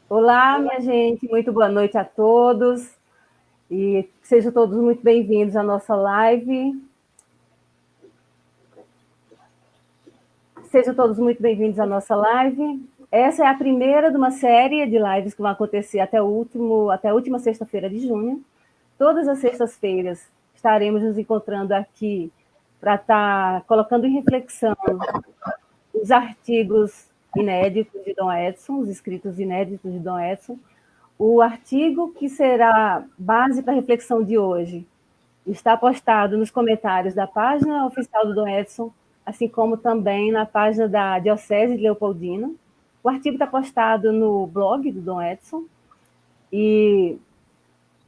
Olá, minha gente, muito boa noite a todos e sejam todos muito bem-vindos à nossa live. Sejam todos muito bem-vindos à nossa live. Essa é a primeira de uma série de lives que vão acontecer até a última sexta-feira de junho. Todas as sextas-feiras estaremos nos encontrando aqui para estar colocando em reflexão os artigos inéditos de Dom Edson, os escritos inéditos de Dom Edson. O artigo que será base para a reflexão de hoje está postado nos comentários da página oficial do Dom Edson, assim como também na página da Diocese de Leopoldina. O artigo está postado no blog do Dom Edson e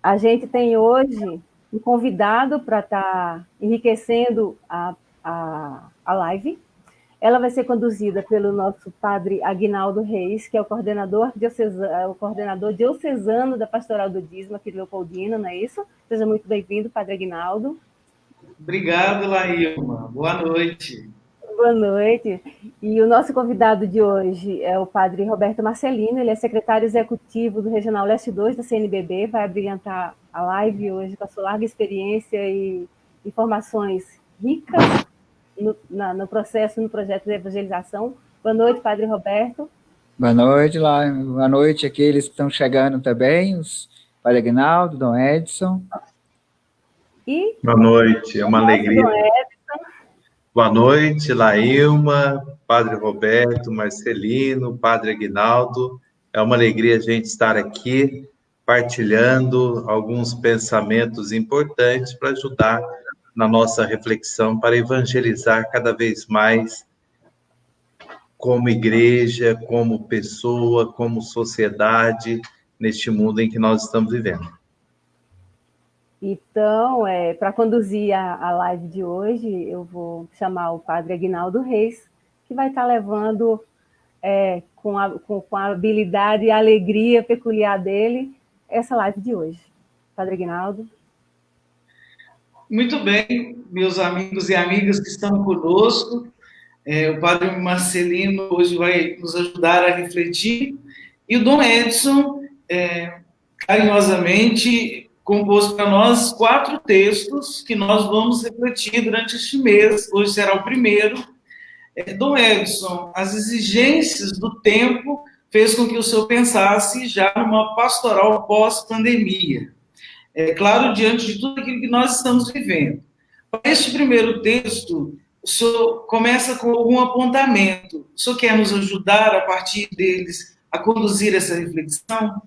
a gente tem hoje um convidado para estar enriquecendo a live. Ela vai ser conduzida pelo nosso padre Aguinaldo Reis, que é o coordenador diocesano da Pastoral do Dízimo aqui de Leopoldina, não é isso? Seja muito bem-vindo, padre Aguinaldo. Obrigado, Laílma. Boa noite. Boa noite. E o nosso convidado de hoje é o padre Roberto Marcelino, ele é secretário executivo do Regional Leste 2 da CNBB, vai abrilhantar a live hoje com a sua larga experiência e informações ricas no processo, no projeto de evangelização. Boa noite, padre Roberto. Boa noite, lá. Boa noite aqueles que estão chegando também, os padre Aguinaldo, Dom Edson. E boa noite, é uma alegria. Boa noite, Laílma, padre Roberto, Marcelino, padre Aguinaldo. É uma alegria a gente estar aqui partilhando alguns pensamentos importantes para ajudar na nossa reflexão para evangelizar cada vez mais como igreja, como pessoa, como sociedade, neste mundo em que nós estamos vivendo. Então, para conduzir a live de hoje, eu vou chamar o padre Aguinaldo Reis, que vai estar levando, com a habilidade e a alegria peculiar dele, essa live de hoje. Padre Aguinaldo. Muito bem, meus amigos e amigas que estão conosco. O padre Marcelino hoje vai nos ajudar a refletir. E o Dom Edson, carinhosamente, compôs para nós 4 textos que nós vamos refletir durante este mês. Hoje será o primeiro. Dom Edson, as exigências do tempo fez com que o senhor pensasse já numa pastoral pós-pandemia. Claro, diante de tudo aquilo que nós estamos vivendo. Para este primeiro texto, o senhor começa com algum apontamento. O senhor quer nos ajudar, a partir deles, a conduzir essa reflexão?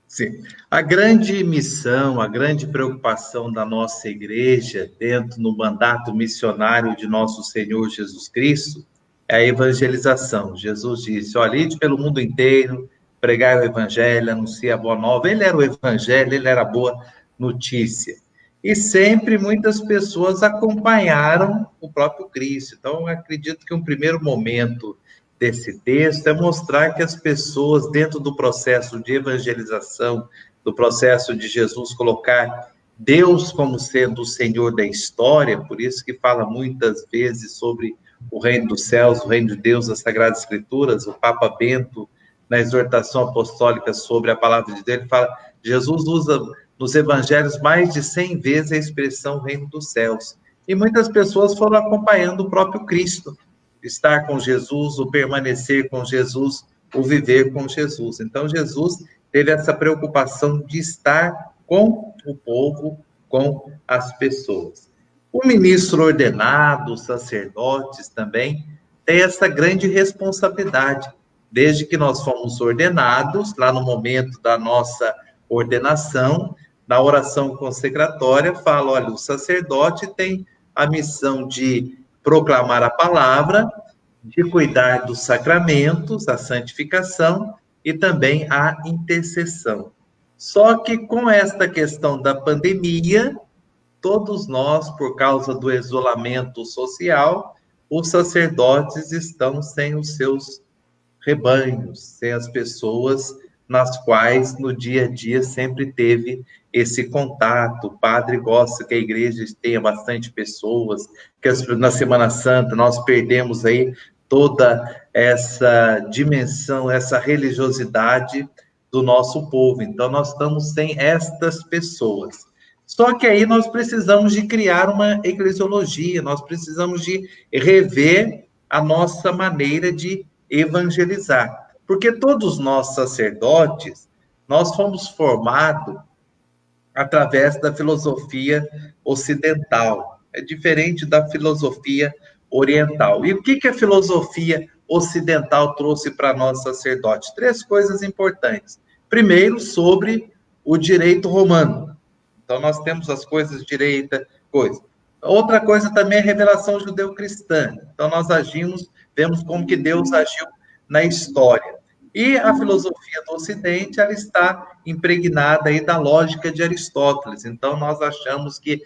Sim. A grande missão, a grande preocupação da nossa igreja, dentro do mandato missionário de nosso Senhor Jesus Cristo, é a evangelização. Jesus disse, olha, ide pelo mundo inteiro, pregai o evangelho, anunciar a boa nova. Ele era o evangelho, ele era a boa notícia. E sempre muitas pessoas acompanharam o próprio Cristo. Então, acredito que um primeiro momento desse texto é mostrar que as pessoas, dentro do processo de evangelização, do processo de Jesus colocar Deus como sendo o Senhor da história, por isso que fala muitas vezes sobre o reino dos céus, o reino de Deus, as Sagradas Escrituras, o Papa Bento, na exortação apostólica sobre a palavra de Deus, ele fala, Jesus usa nos evangelhos mais de 100 vezes a expressão reino dos céus. E muitas pessoas foram acompanhando o próprio Cristo, estar com Jesus, o permanecer com Jesus, o viver com Jesus. Então, Jesus teve essa preocupação de estar com o povo, com as pessoas. O ministro ordenado, os sacerdotes também, tem essa grande responsabilidade. Desde que nós fomos ordenados, lá no momento da nossa ordenação, na oração consecratória, fala, olha, o sacerdote tem a missão de proclamar a palavra, de cuidar dos sacramentos, a santificação e também a intercessão. Só que com esta questão da pandemia, todos nós, por causa do isolamento social, os sacerdotes estão sem os seus rebanhos, sem as pessoas nas quais no dia a dia sempre teve esse contato. O padre gosta que a igreja tenha bastante pessoas, que na Semana Santa nós perdemos aí toda essa dimensão, essa religiosidade do nosso povo. Então, nós estamos sem estas pessoas. Só que aí nós precisamos de criar uma eclesiologia, nós precisamos de rever a nossa maneira de evangelizar. Porque todos nós, sacerdotes, nós fomos formados através da filosofia ocidental. É diferente da filosofia oriental. E o que a filosofia ocidental trouxe para nós, sacerdotes? 3 coisas importantes. Primeiro, sobre o direito romano. Então, nós temos as coisas direita, coisa. Outra coisa também é a revelação judeu-cristã. Então, nós vemos como que Deus agiu na história. E a filosofia do Ocidente, ela está impregnada aí da lógica de Aristóteles. Então, nós achamos que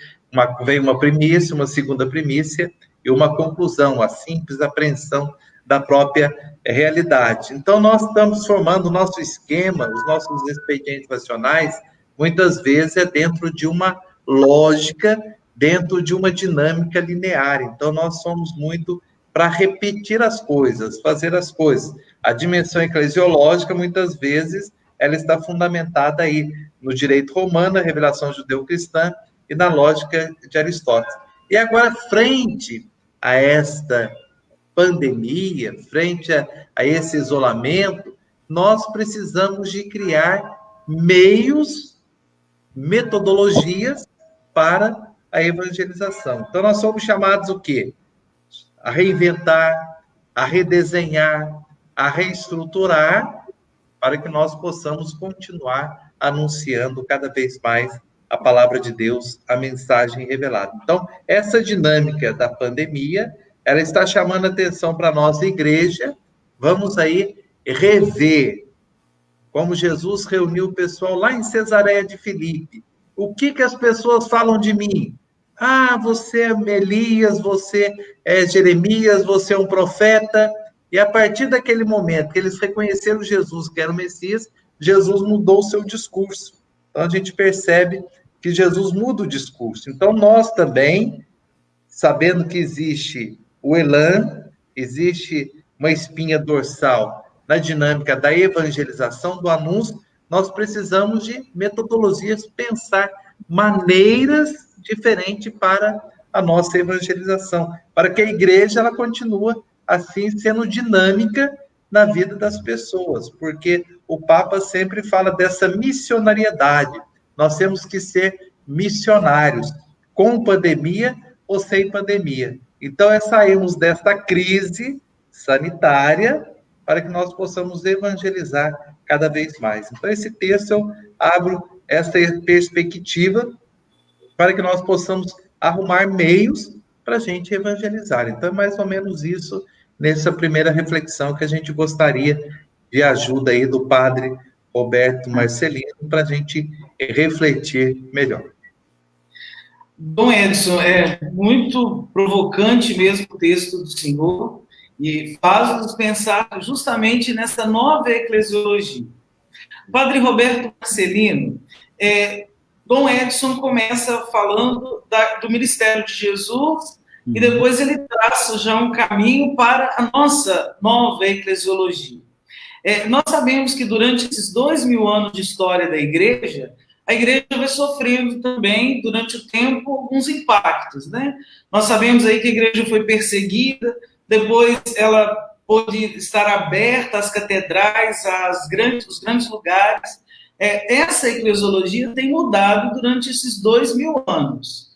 vem uma primícia, uma segunda primícia e uma conclusão, a simples apreensão da própria realidade. Então, nós estamos formando o nosso esquema, os nossos expedientes racionais, muitas vezes é dentro de uma lógica, dentro de uma dinâmica linear. Então, nós somos muito para repetir as coisas, fazer as coisas. A dimensão eclesiológica, muitas vezes, ela está fundamentada aí no direito romano, na revelação judeu-cristã e na lógica de Aristóteles. E agora, frente a esta pandemia, frente a esse isolamento, nós precisamos de criar meios, metodologias para a evangelização. Então, nós somos chamados o quê? A reinventar, a redesenhar, a reestruturar, para que nós possamos continuar anunciando cada vez mais a palavra de Deus, a mensagem revelada. Então, essa dinâmica da pandemia, ela está chamando a atenção para a nossa igreja. Vamos aí rever como Jesus reuniu o pessoal lá em Cesareia de Filipe. O que as pessoas falam de mim? Ah, você é Elias, você é Jeremias, você é um profeta. E a partir daquele momento que eles reconheceram Jesus, que era o Messias, Jesus mudou o seu discurso. Então, a gente percebe que Jesus muda o discurso. Então, nós também, sabendo que existe o elan, existe uma espinha dorsal na dinâmica da evangelização, do anúncio, nós precisamos de metodologias, pensar maneiras diferentes para a nossa evangelização, para que a igreja ela continue assim sendo dinâmica na vida das pessoas, porque o Papa sempre fala dessa missionariedade. Nós temos que ser missionários, com pandemia ou sem pandemia. Então, saímos desta crise sanitária para que nós possamos evangelizar cada vez mais. Então, esse texto eu abro essa perspectiva para que nós possamos arrumar meios para a gente evangelizar. Então, é mais ou menos isso, nessa primeira reflexão que a gente gostaria de ajuda aí do padre Roberto Marcelino, para a gente refletir melhor. Dom Edson, é muito provocante mesmo o texto do senhor, e faz-nos pensar justamente nessa nova eclesiologia. Padre Roberto Marcelino, Dom Edson começa falando do ministério de Jesus, e depois ele traça já um caminho para a nossa nova eclesiologia. Nós sabemos que durante esses 2000 anos de história da igreja, a igreja vai sofrendo também, durante o tempo, alguns impactos, né? Nós sabemos aí que a igreja foi perseguida, depois ela pôde estar aberta às catedrais, os grandes lugares. Essa eclesiologia tem mudado durante esses 2000 anos.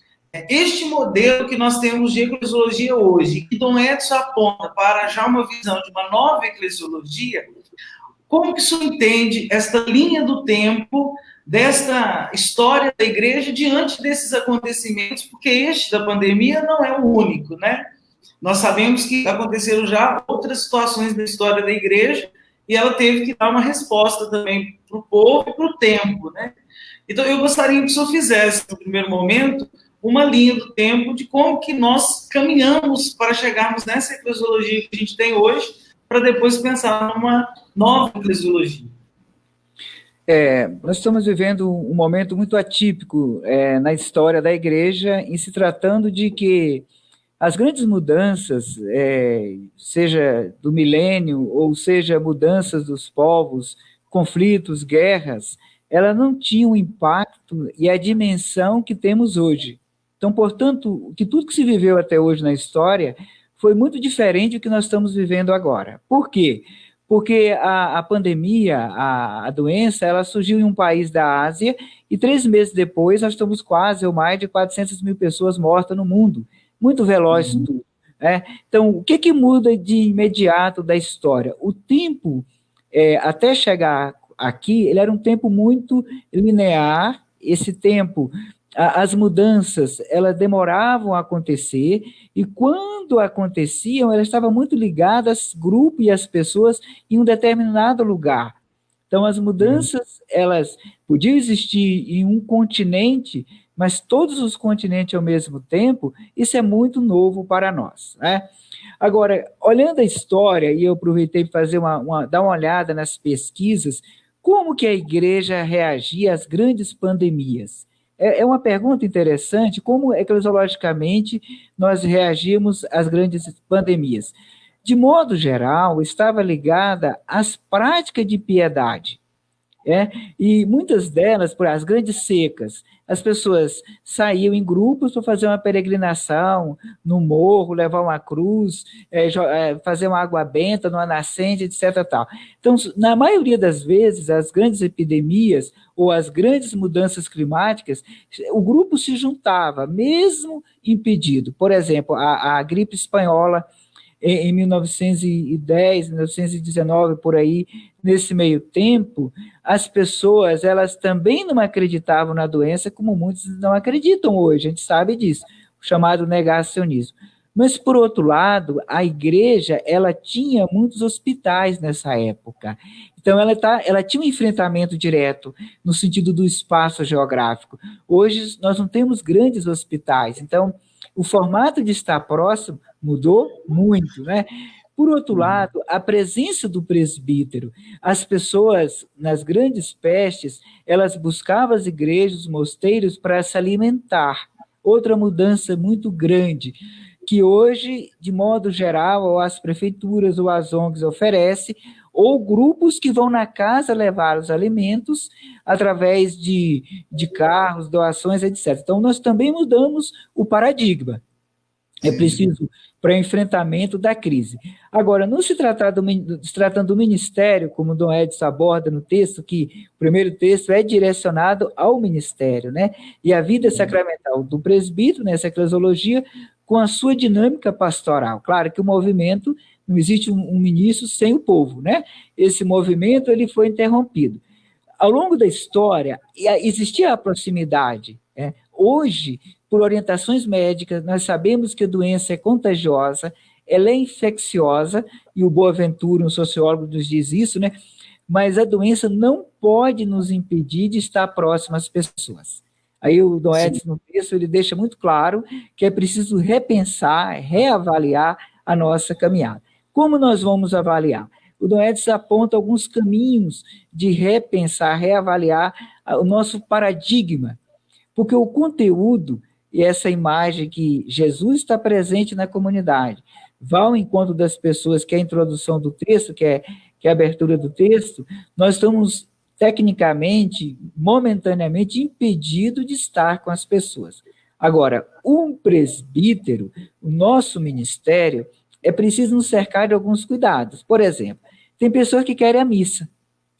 Este modelo que nós temos de eclesiologia hoje, que Dom Edson aponta para já uma visão de uma nova eclesiologia, como que o senhor entende esta linha do tempo, desta história da igreja diante desses acontecimentos, porque este da pandemia não é o único, né? Nós sabemos que aconteceram já outras situações da história da igreja e ela teve que dar uma resposta também para o povo e para o tempo, né? Então, eu gostaria que o senhor fizesse, no primeiro momento, uma linha do tempo de como que nós caminhamos para chegarmos nessa eclesiologia que a gente tem hoje, para depois pensar numa nova eclesiologia. Nós estamos vivendo um momento muito atípico na história da igreja, em se tratando de que as grandes mudanças, seja do milênio, ou seja, mudanças dos povos, conflitos, guerras, ela não tinha o impacto e a dimensão que temos hoje. Então, portanto, que tudo que se viveu até hoje na história foi muito diferente do que nós estamos vivendo agora. Por quê? Porque a pandemia, a doença, ela surgiu em um país da Ásia e 3 meses depois nós estamos quase ou mais de 400 mil pessoas mortas no mundo. Muito veloz tudo. Né? Então, o que muda de imediato da história? O tempo, até chegar aqui, ele era um tempo muito linear. Esse tempo, as mudanças, elas demoravam a acontecer, e quando aconteciam, elas estavam muito ligadas, grupo e as pessoas, em um determinado lugar. Então, as mudanças, elas podiam existir em um continente, mas todos os continentes ao mesmo tempo, isso é muito novo para nós, né? Agora, olhando a história, e eu aproveitei para fazer dar uma olhada nas pesquisas, como que a igreja reagia às grandes pandemias? É uma pergunta interessante, como eclesiologicamente nós reagimos às grandes pandemias. De modo geral, estava ligada às práticas de piedade. E muitas delas, por as grandes secas, as pessoas saíam em grupos para fazer uma peregrinação no morro, levar uma cruz, fazer uma água benta numa nascente, etc. Tal. Então, na maioria das vezes, as grandes epidemias ou as grandes mudanças climáticas, o grupo se juntava, mesmo impedido. Por exemplo, a gripe espanhola, em 1910, 1919, por aí, nesse meio tempo, as pessoas, elas também não acreditavam na doença, como muitos não acreditam hoje, a gente sabe disso, o chamado negacionismo. Mas, por outro lado, a igreja, ela tinha muitos hospitais nessa época. Então, ela tinha um enfrentamento direto no sentido do espaço geográfico. Hoje, nós não temos grandes hospitais, então, o formato de estar próximo mudou muito, né? Por outro lado, a presença do presbítero, as pessoas, nas grandes pestes, elas buscavam as igrejas, os mosteiros, para se alimentar. Outra mudança muito grande, que hoje, de modo geral, ou as prefeituras ou as ONGs oferecem, ou grupos que vão na casa levar os alimentos através de carros, doações, etc. Então, nós também mudamos o paradigma. É preciso para enfrentamento da crise. Agora, não se tratando do ministério, como o Dom Edson aborda no texto, que o primeiro texto é direcionado ao ministério, né? E a vida sacramental do presbítero, nessa eclesiologia, com a sua dinâmica pastoral. Claro que o movimento, não existe um ministro sem o povo, né? Esse movimento ele foi interrompido. Ao longo da história, existia a proximidade. Hoje, por orientações médicas, nós sabemos que a doença é contagiosa, ela é infecciosa, e o Boaventura, um sociólogo, nos diz isso, né? Mas a doença não pode nos impedir de estar próximo às pessoas. Aí o Dom Edson, no texto, ele deixa muito claro que é preciso repensar, reavaliar a nossa caminhada. Como nós vamos avaliar? O Dom Edson aponta alguns caminhos de repensar, reavaliar o nosso paradigma, porque o conteúdo e essa imagem que Jesus está presente na comunidade, vá ao encontro das pessoas, que é a introdução do texto, que é a abertura do texto, nós estamos tecnicamente, momentaneamente, impedidos de estar com as pessoas. Agora, um presbítero, o nosso ministério, é preciso nos cercar de alguns cuidados. Por exemplo, tem pessoas que querem a missa,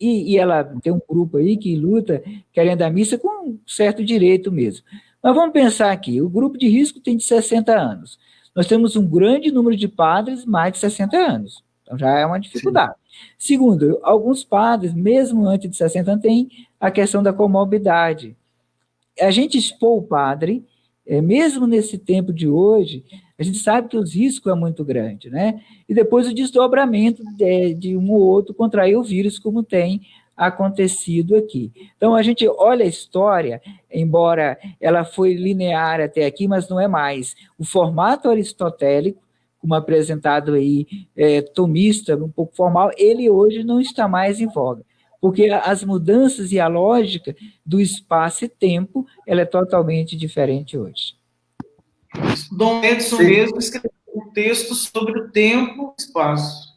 e ela tem um grupo aí que luta querendo a missa com um certo direito mesmo. Mas vamos pensar aqui, o grupo de risco tem de 60 anos. Nós temos um grande número de padres mais de 60 anos. Então já é uma dificuldade. Sim. Segundo, alguns padres, mesmo antes de 60 anos, têm a questão da comorbidade. A gente expor o padre, mesmo nesse tempo de hoje, a gente sabe que os riscos é muito grande, né? E depois o desdobramento de um ou outro contrair o vírus, como tem acontecido aqui. Então, a gente olha a história, embora ela foi linear até aqui, mas não é mais. O formato aristotélico, como apresentado aí, tomista, um pouco formal, ele hoje não está mais em voga, porque as mudanças e a lógica do espaço e tempo, ela é totalmente diferente hoje. Dom Edson mesmo escreveu um texto sobre o tempo e espaço.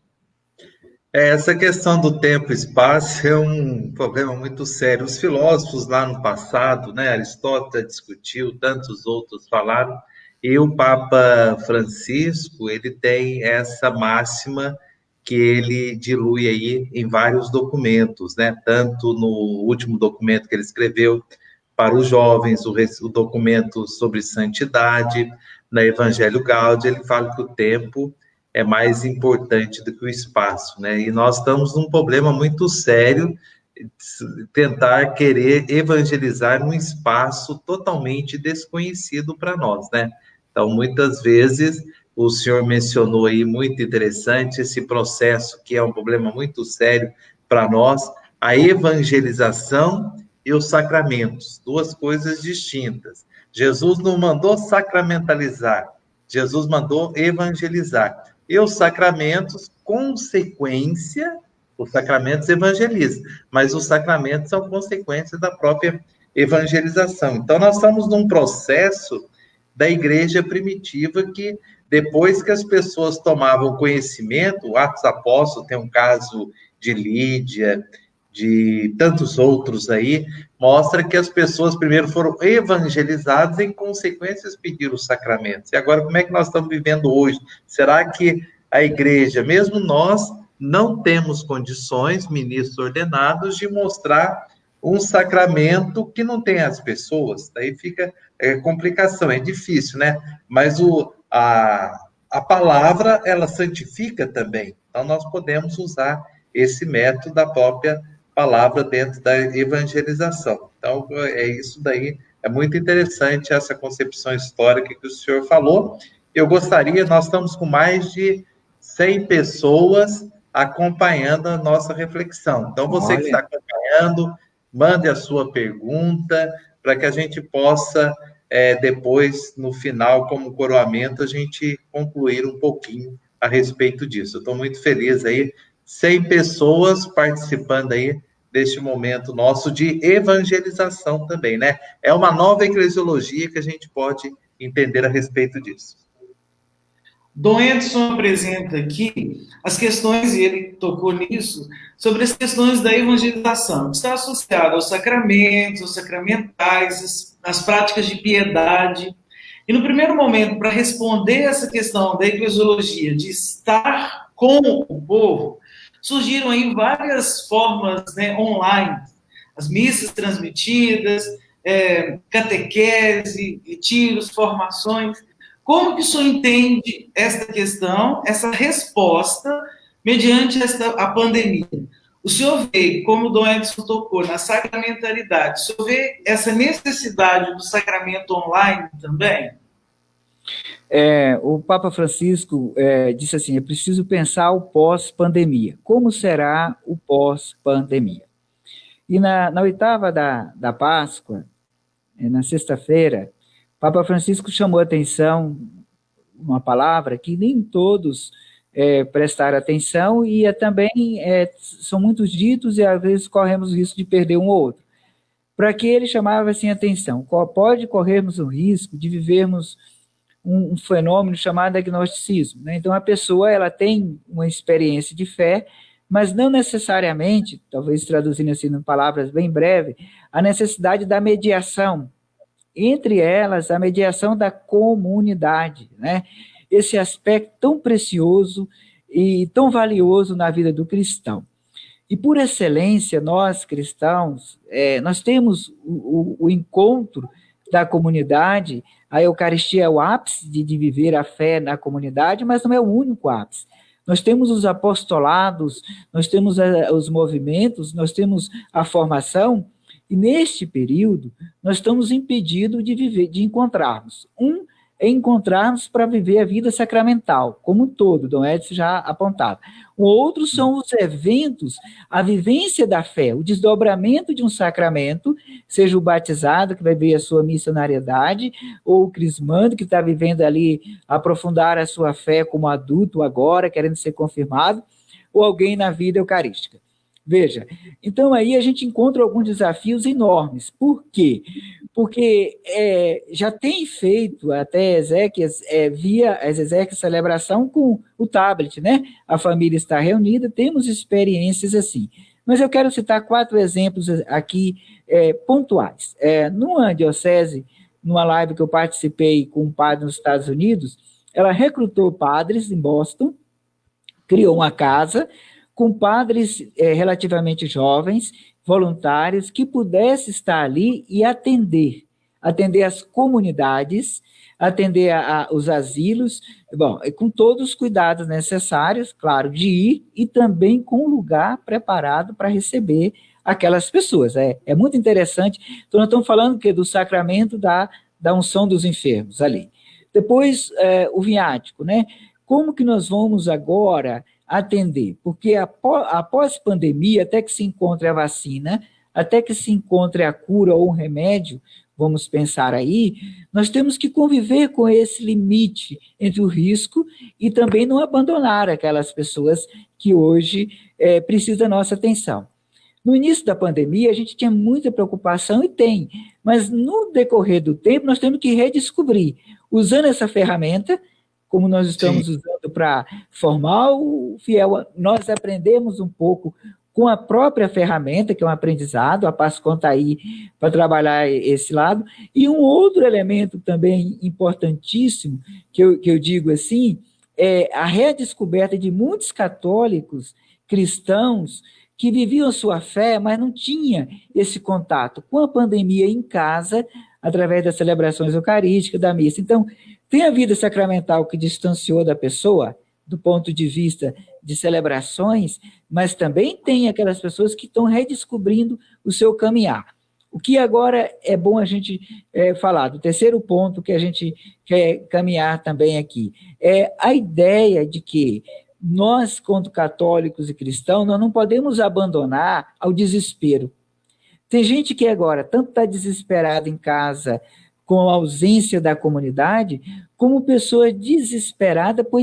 Essa questão do tempo e espaço é um problema muito sério. Os filósofos lá no passado, né, Aristóteles discutiu, tantos outros falaram, e o Papa Francisco, ele tem essa máxima que ele dilui aí em vários documentos, né? Tanto no último documento que ele escreveu para os jovens, o documento sobre santidade, na Evangelho Gaudium, ele fala que o tempo é mais importante do que o espaço, né? E nós estamos num problema muito sério, tentar querer evangelizar num espaço totalmente desconhecido para nós, né? Então, muitas vezes, o senhor mencionou aí, muito interessante, esse processo que é um problema muito sério para nós, a evangelização e os sacramentos, duas coisas distintas. Jesus não mandou sacramentalizar, Jesus mandou evangelizar. E os sacramentos, consequência, os sacramentos evangelizam, mas os sacramentos são consequência da própria evangelização. Então, nós estamos num processo da igreja primitiva que, depois que as pessoas tomavam conhecimento, o Atos Apóstolos tem um caso de Lídia, de tantos outros aí, mostra que as pessoas primeiro foram evangelizadas e, em consequências, pediram os sacramentos. E agora, como é que nós estamos vivendo hoje? Será que a igreja, mesmo nós, não temos condições, ministros ordenados, de mostrar um sacramento que não tem as pessoas? Daí fica complicação, é difícil, né? Mas a palavra, ela santifica também. Então, nós podemos usar esse método da própria palavra dentro da evangelização. Então, é isso daí, é muito interessante essa concepção histórica que o senhor falou. Eu gostaria, nós estamos com mais de 100 pessoas acompanhando a nossa reflexão. Então, você que está acompanhando, mande a sua pergunta, para que a gente possa, depois, no final, como coroamento, a gente concluir um pouquinho a respeito disso. Eu estou muito feliz aí, 100 pessoas participando aí deste momento nosso de evangelização também, né? É uma nova eclesiologia que a gente pode entender a respeito disso. Dom Edson apresenta aqui as questões, e ele tocou nisso, sobre as questões da evangelização, que está associada aos sacramentos, aos sacramentais, às práticas de piedade. E no primeiro momento, para responder essa questão da eclesiologia, de estar com o povo, surgiram aí várias formas, né, online, as missas transmitidas, catequese, retiros, formações. Como que o senhor entende esta questão, essa resposta, mediante a pandemia? O senhor vê, como o Dom Edson tocou, na sacramentalidade, o senhor vê essa necessidade do sacramento online também? O Papa Francisco disse assim, é preciso pensar o pós-pandemia. Como será o pós-pandemia? E na oitava da Páscoa, na sexta-feira, Papa Francisco chamou a atenção, uma palavra que nem todos prestaram atenção e também são muitos ditos e às vezes corremos o risco de perder um ou outro. Para que ele chamava assim a atenção? Pode corrermos o risco de vivermos um fenômeno chamado agnosticismo, né? Então a pessoa ela tem uma experiência de fé, mas não necessariamente, talvez traduzindo assim em palavras bem breves, a necessidade da mediação, entre elas a mediação da comunidade, né? Esse aspecto tão precioso e tão valioso na vida do cristão. E por excelência, nós cristãos, nós temos o encontro da comunidade. A Eucaristia é o ápice de viver a fé na comunidade, mas não é o único ápice. Nós temos os apostolados, nós temos os movimentos, nós temos a formação, e neste período nós estamos impedidos de encontrarmos. É encontrarmos para viver a vida sacramental, como um todo, Dom Edson já apontava. O outro são os eventos, a vivência da fé, o desdobramento de um sacramento, seja o batizado, que vai ver a sua missionariedade, ou o crismando, que está vivendo ali, aprofundar a sua fé como adulto agora, querendo ser confirmado, ou alguém na vida eucarística. Veja, então aí a gente encontra alguns desafios enormes. Por quê? Porque já tem feito até Ezequias, via as Ezequias celebração com o tablet, né? A família está reunida, temos experiências assim. Mas eu quero citar 4 exemplos aqui pontuais. Numa diocese, numa live que eu participei com um padre nos Estados Unidos, ela recrutou padres em Boston, criou uma casa com padres relativamente jovens, voluntários, que pudessem estar ali e atender as comunidades, atender os asilos, bom, com todos os cuidados necessários, claro, de ir e também com um lugar preparado para receber aquelas pessoas. É muito interessante. Então, nós estamos falando do sacramento da unção dos enfermos ali. Depois, o viático, né? Como que nós vamos agora atender? Porque após pandemia, até que se encontre a vacina, até que se encontre a cura ou um remédio, vamos pensar aí, nós temos que conviver com esse limite entre o risco e também não abandonar aquelas pessoas que hoje precisam da nossa atenção. No início da pandemia, a gente tinha muita preocupação e tem, mas no decorrer do tempo, nós temos que redescobrir, usando essa ferramenta, como nós estamos usando para formar o fiel, nós aprendemos um pouco com a própria ferramenta, que é um aprendizado, a Pascom está aí para trabalhar esse lado, e um outro elemento também importantíssimo, que eu digo assim, é a redescoberta de muitos católicos, cristãos, que viviam a sua fé, mas não tinha esse contato com a pandemia em casa, através das celebrações eucarísticas, da missa. Então, tem a vida sacramental que distanciou da pessoa, do ponto de vista de celebrações, mas também tem aquelas pessoas que estão redescobrindo o seu caminhar. O que agora é bom a gente falar, do terceiro ponto que a gente quer caminhar também aqui, é a ideia de que nós, quanto católicos e cristãos, nós não podemos abandonar ao desespero. Tem gente que agora tanto está desesperada em casa com a ausência da comunidade, como pessoa desesperada por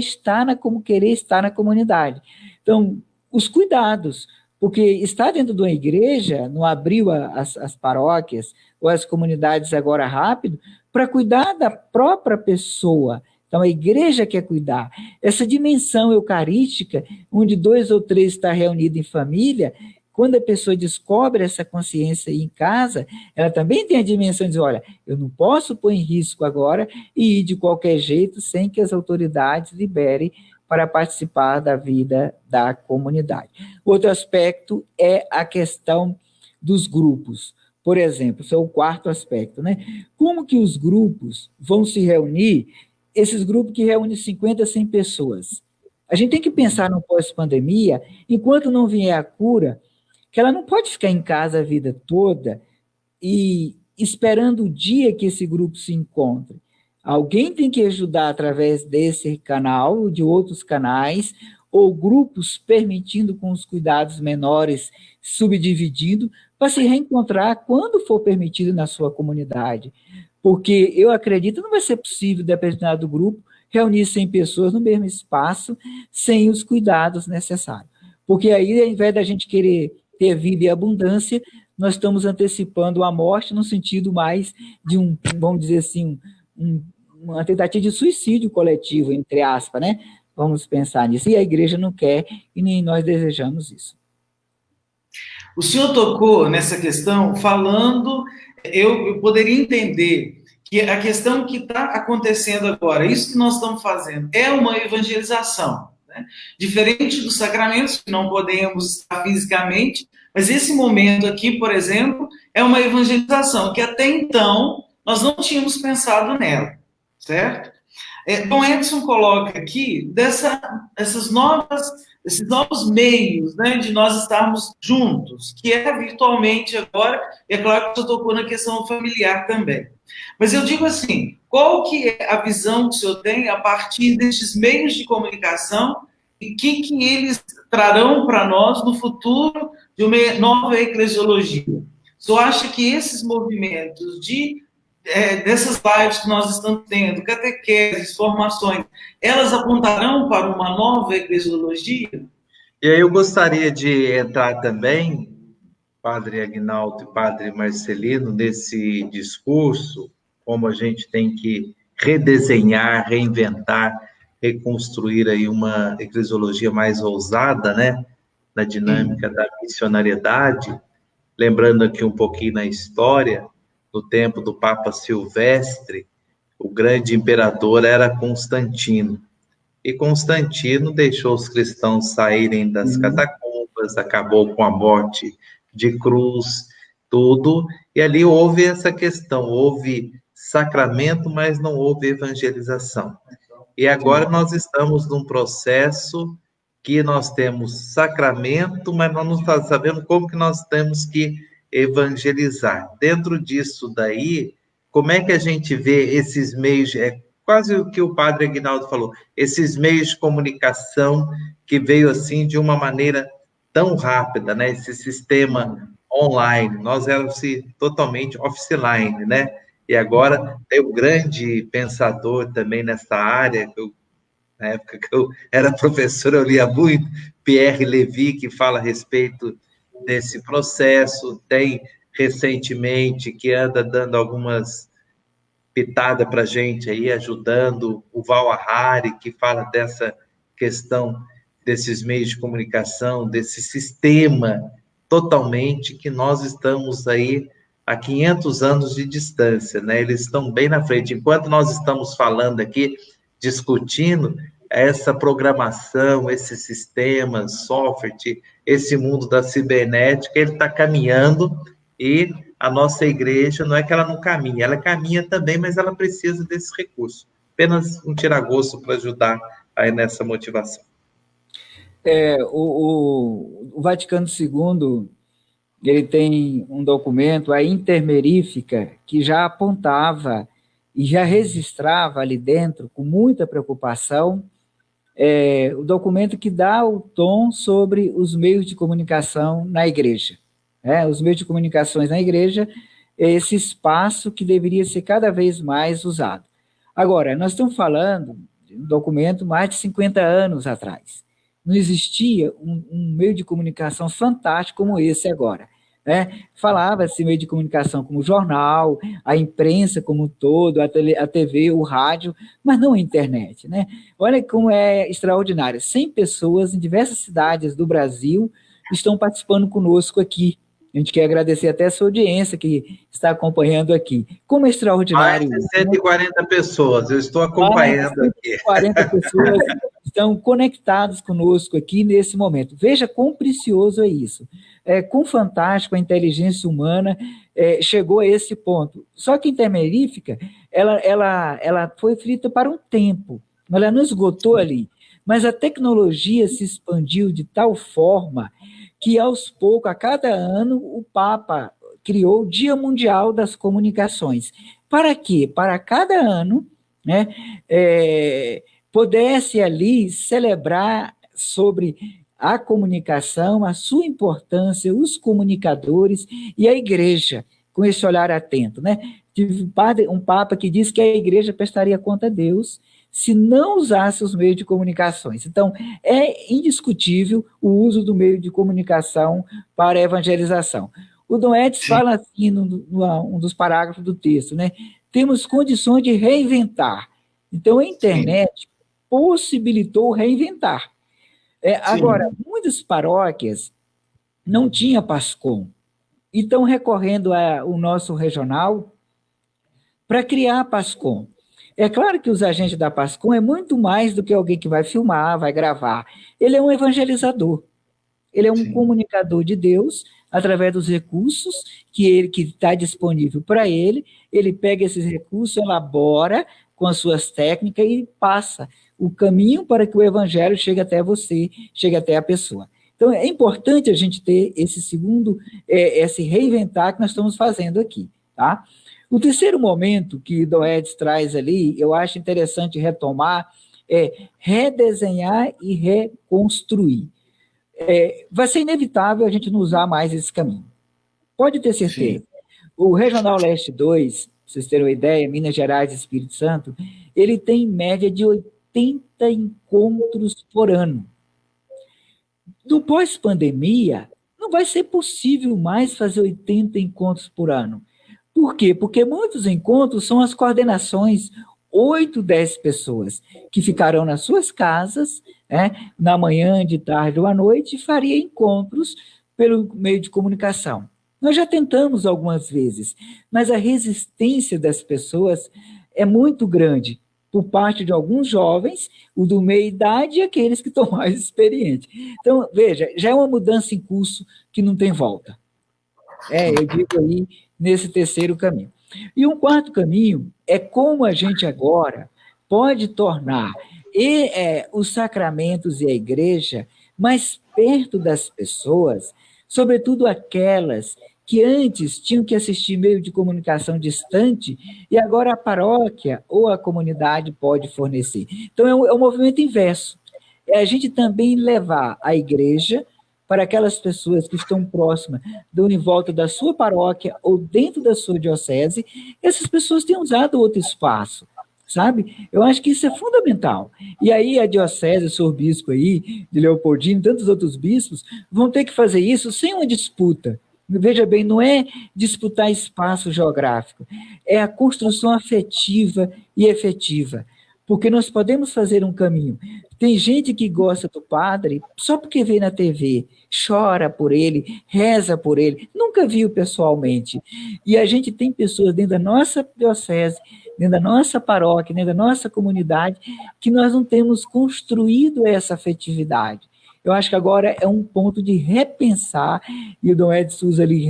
querer estar na comunidade. Então, os cuidados, porque estar dentro de uma igreja não abriu as paróquias ou as comunidades agora rápido para cuidar da própria pessoa. Então, a igreja quer cuidar. Essa dimensão eucarística, onde 2 ou 3 estão reunidos em família, quando a pessoa descobre essa consciência aí em casa, ela também tem a dimensão de dizer, olha, eu não posso pôr em risco agora e ir de qualquer jeito sem que as autoridades liberem para participar da vida da comunidade. Outro aspecto é a questão dos grupos. Por exemplo, esse é o 4º aspecto, né? Como que os grupos vão se reunir, esses grupos que reúnem 50, 100 pessoas? A gente tem que pensar no pós-pandemia, enquanto não vier a cura, que ela não pode ficar em casa a vida toda e esperando o dia que esse grupo se encontre. Alguém tem que ajudar através desse canal, de outros canais, ou grupos permitindo com os cuidados menores, subdividindo, para se reencontrar quando for permitido na sua comunidade. Porque eu acredito que não vai ser possível, dependendo do grupo, reunir 100 pessoas no mesmo espaço, sem os cuidados necessários. Porque aí, ao invés da gente querer ter vida e abundância, nós estamos antecipando a morte no sentido mais de vamos dizer assim, uma tentativa de suicídio coletivo, entre aspas, né? Vamos pensar nisso. E a igreja não quer, e nem nós desejamos isso. O senhor tocou nessa questão falando, eu poderia entender que a questão que está acontecendo agora, isso que nós estamos fazendo, é uma evangelização, né? Diferente dos sacramentos, que não podemos estar fisicamente, mas esse momento aqui, por exemplo, é uma evangelização, que até então nós não tínhamos pensado nela, certo? Dom Edson coloca aqui esses novos meios, né, de nós estarmos juntos, que é virtualmente agora, e é claro que você tocou na questão familiar também. Mas eu digo assim, qual que é a visão que o senhor tem a partir destes meios de comunicação e o que eles trarão para nós no futuro de uma nova eclesiologia? O senhor acha que esses movimentos dessas lives que nós estamos tendo, catequeses, formações, elas apontarão para uma nova eclesiologia? E aí eu gostaria de entrar também, Padre Aguinaldo e Padre Marcelino, nesse discurso, como a gente tem que redesenhar, reinventar, reconstruir aí uma eclesiologia mais ousada, né, na dinâmica da missionariedade, lembrando aqui um pouquinho na história, no tempo do Papa Silvestre, o grande imperador era Constantino. E Constantino deixou os cristãos saírem das catacumbas, acabou com a morte de cruz, tudo, e ali houve essa questão, houve sacramento, mas não houve evangelização. E agora nós estamos num processo que nós temos sacramento, mas nós não sabemos como que nós temos que evangelizar. Dentro disso daí, como é que a gente vê esses meios, é quase o que o padre Aguinaldo falou, esses meios de comunicação que veio assim de uma maneira tão rápida, né? Esse sistema online, nós éramos totalmente offline, né? E agora tem um grande pensador também nessa área, na época que eu era professor, eu lia muito, Pierre Levy, que fala a respeito desse processo, tem recentemente que anda dando algumas pitadas para a gente aí, ajudando o Val Harari, que fala dessa questão desses meios de comunicação, desse sistema totalmente que nós estamos aí a 500 anos de distância, né? Eles estão bem na frente. Enquanto nós estamos falando aqui, discutindo essa programação, esses sistemas, software, esse mundo da cibernética, ele está caminhando e a nossa igreja não é que ela não caminha, ela caminha também, mas ela precisa desse recurso. Apenas um tiragosto para ajudar aí nessa motivação. O Vaticano II, ele tem um documento, a Intermerífica, que já apontava e já registrava ali dentro, com muita preocupação, o documento que dá o tom sobre os meios de comunicação na igreja. Os meios de comunicações na igreja é esse espaço que deveria ser cada vez mais usado. Agora, nós estamos falando de um documento mais de 50 anos atrás. Não existia um meio de comunicação fantástico como esse agora. Falava-se meio de comunicação como o jornal, a imprensa como um todo, a TV, o rádio, mas não a internet. Olha como é extraordinário. 100 pessoas em diversas cidades do Brasil estão participando conosco aqui. A gente quer agradecer até a sua audiência que está acompanhando aqui. Como é extraordinário. Mais de 140 pessoas, eu estou acompanhando aqui. 140 pessoas estão conectadas conosco aqui nesse momento. Veja quão precioso é isso. Quão fantástico a inteligência humana chegou a esse ponto. Só que a Intermerífica, ela foi feita para um tempo, ela não esgotou ali. Mas a tecnologia se expandiu de tal forma que, aos poucos, a cada ano, o Papa criou o Dia Mundial das Comunicações. Para quê? Para cada ano, pudesse ali celebrar sobre a comunicação, a sua importância, os comunicadores e a igreja, com esse olhar atento. Tive um Papa que disse que a igreja prestaria conta a Deus se não usasse os meios de comunicações. Então, é indiscutível o uso do meio de comunicação para a evangelização. O Dom Edson fala assim, um dos parágrafos do texto, temos condições de reinventar. Então, a internet possibilitou reinventar. Agora, muitas paróquias não tinham PASCOM, e estão recorrendo ao nosso regional para criar a PASCOM. É claro que os agentes da PASCOM é muito mais do que alguém que vai filmar, vai gravar. Ele é um evangelizador. Ele é um comunicador de Deus através dos recursos que está disponível para ele. Ele pega esses recursos, elabora com as suas técnicas e passa o caminho para que o evangelho chegue até você, chegue até a pessoa. Então, é importante a gente ter esse reinventar que nós estamos fazendo aqui, tá? O terceiro momento que Dom Edson traz ali, eu acho interessante retomar, é redesenhar e reconstruir. Vai ser inevitável a gente não usar mais esse caminho. Pode ter certeza. O Regional Leste 2, para vocês terem uma ideia, Minas Gerais e Espírito Santo, ele tem média de 80 encontros por ano. No pós-pandemia, não vai ser possível mais fazer 80 encontros por ano. Por quê? Porque muitos encontros são as coordenações, 8, 10 pessoas, que ficarão nas suas casas, na manhã, de tarde ou à noite, e faria encontros pelo meio de comunicação. Nós já tentamos algumas vezes, mas a resistência das pessoas é muito grande, por parte de alguns jovens, o do meia-idade e aqueles que estão mais experientes. Então, veja, já é uma mudança em curso que não tem volta. Eu digo aí, nesse terceiro caminho. E um quarto caminho é como a gente agora pode tornar os sacramentos e a igreja mais perto das pessoas, sobretudo aquelas que antes tinham que assistir meio de comunicação distante e agora a paróquia ou a comunidade pode fornecer. Então, é um movimento inverso. É a gente também levar a igreja para aquelas pessoas que estão próximas, em volta da sua paróquia ou dentro da sua diocese, essas pessoas têm usado outro espaço, sabe? Eu acho que isso é fundamental. E aí a diocese, o senhor bispo aí, de Leopoldina, e tantos outros bispos, vão ter que fazer isso sem uma disputa. Veja bem, não é disputar espaço geográfico, é a construção afetiva e efetiva, porque nós podemos fazer um caminho. Tem gente que gosta do padre só porque vê na TV, chora por ele, reza por ele, nunca viu pessoalmente. E a gente tem pessoas dentro da nossa diocese, dentro da nossa paróquia, dentro da nossa comunidade, que nós não temos construído essa afetividade. Eu acho que agora é um ponto de repensar, e o Dom Edson usa ali,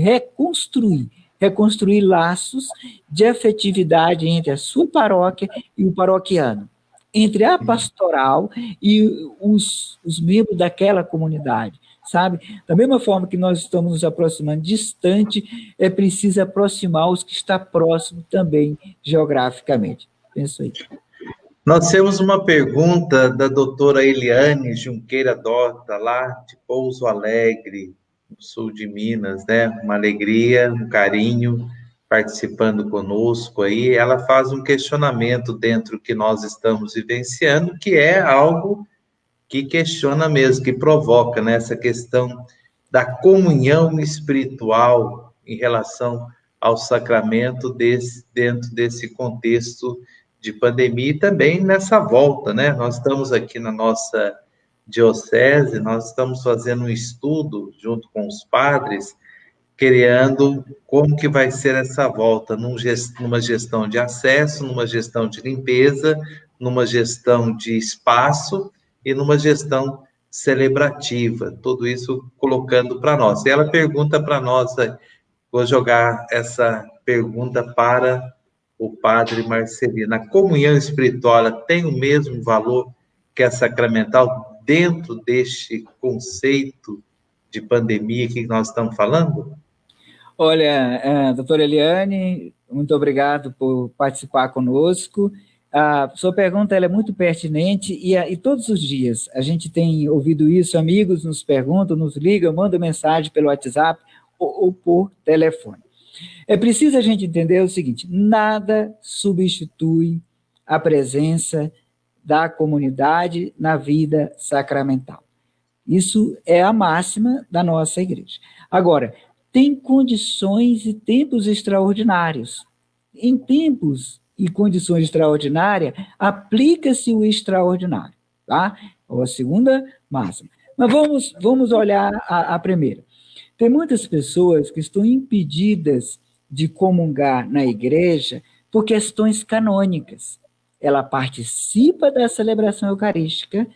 reconstruir laços de afetividade entre a sua paróquia e o paroquiano, entre a pastoral e os membros daquela comunidade, sabe? Da mesma forma que nós estamos nos aproximando distante, é preciso aproximar os que estão próximos também geograficamente. Penso aí. Nós temos uma pergunta da doutora Eliane Junqueira Dota, lá de Pouso Alegre, no sul de Minas, né? Uma alegria, um carinho, participando conosco aí. Ela faz um questionamento dentro do que nós estamos vivenciando, que é algo que questiona mesmo, que provoca, né? Essa questão da comunhão espiritual em relação ao sacramento dentro desse contexto de pandemia e também nessa volta, né? Nós estamos aqui na nossa diocese, nós estamos fazendo um estudo junto com os padres, criando como que vai ser essa volta, numa gestão de acesso, numa gestão de limpeza, numa gestão de espaço e numa gestão celebrativa, tudo isso colocando para nós. E ela pergunta para nós, vou jogar essa pergunta para o padre Marcelino: a comunhão espiritual, ela tem o mesmo valor que a sacramental dentro deste conceito de pandemia que nós estamos falando? Olha, doutora Eliane, muito obrigado por participar conosco. A sua pergunta ela é muito pertinente e todos os dias a gente tem ouvido isso, amigos nos perguntam, nos ligam, mandam mensagem pelo WhatsApp ou por telefone. É preciso a gente entender o seguinte: nada substitui a presença da comunidade na vida sacramental. Isso é a máxima da nossa igreja. Agora, tem condições e tempos extraordinários. Em tempos e condições extraordinárias, aplica-se o extraordinário, tá? Ou a segunda máxima. Mas vamos olhar a primeira. Tem muitas pessoas que estão impedidas de comungar na igreja por questões canônicas. Ela participa da celebração eucarística,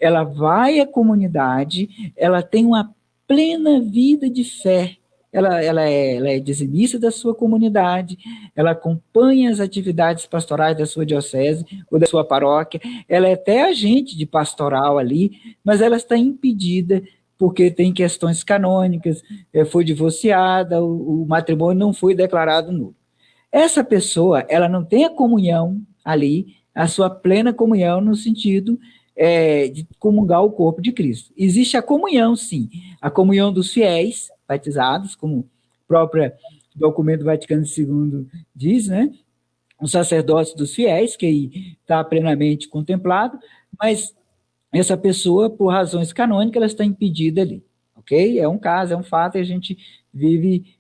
ela vai à comunidade, ela tem uma plena vida de fé, ela é dizimista da sua comunidade, ela acompanha as atividades pastorais da sua diocese ou da sua paróquia, ela é até agente de pastoral ali, mas ela está impedida porque tem questões canônicas, foi divorciada, o matrimônio não foi declarado nulo. Essa pessoa, ela não tem a comunhão ali, a sua plena comunhão no sentido de comungar o corpo de Cristo. Existe a comunhão, sim, a comunhão dos fiéis batizados, como o próprio documento Vaticano II diz, né? O sacerdócio dos fiéis, que aí está plenamente contemplado, mas essa pessoa, por razões canônicas, ela está impedida ali, ok? É um caso, é um fato, e a gente vive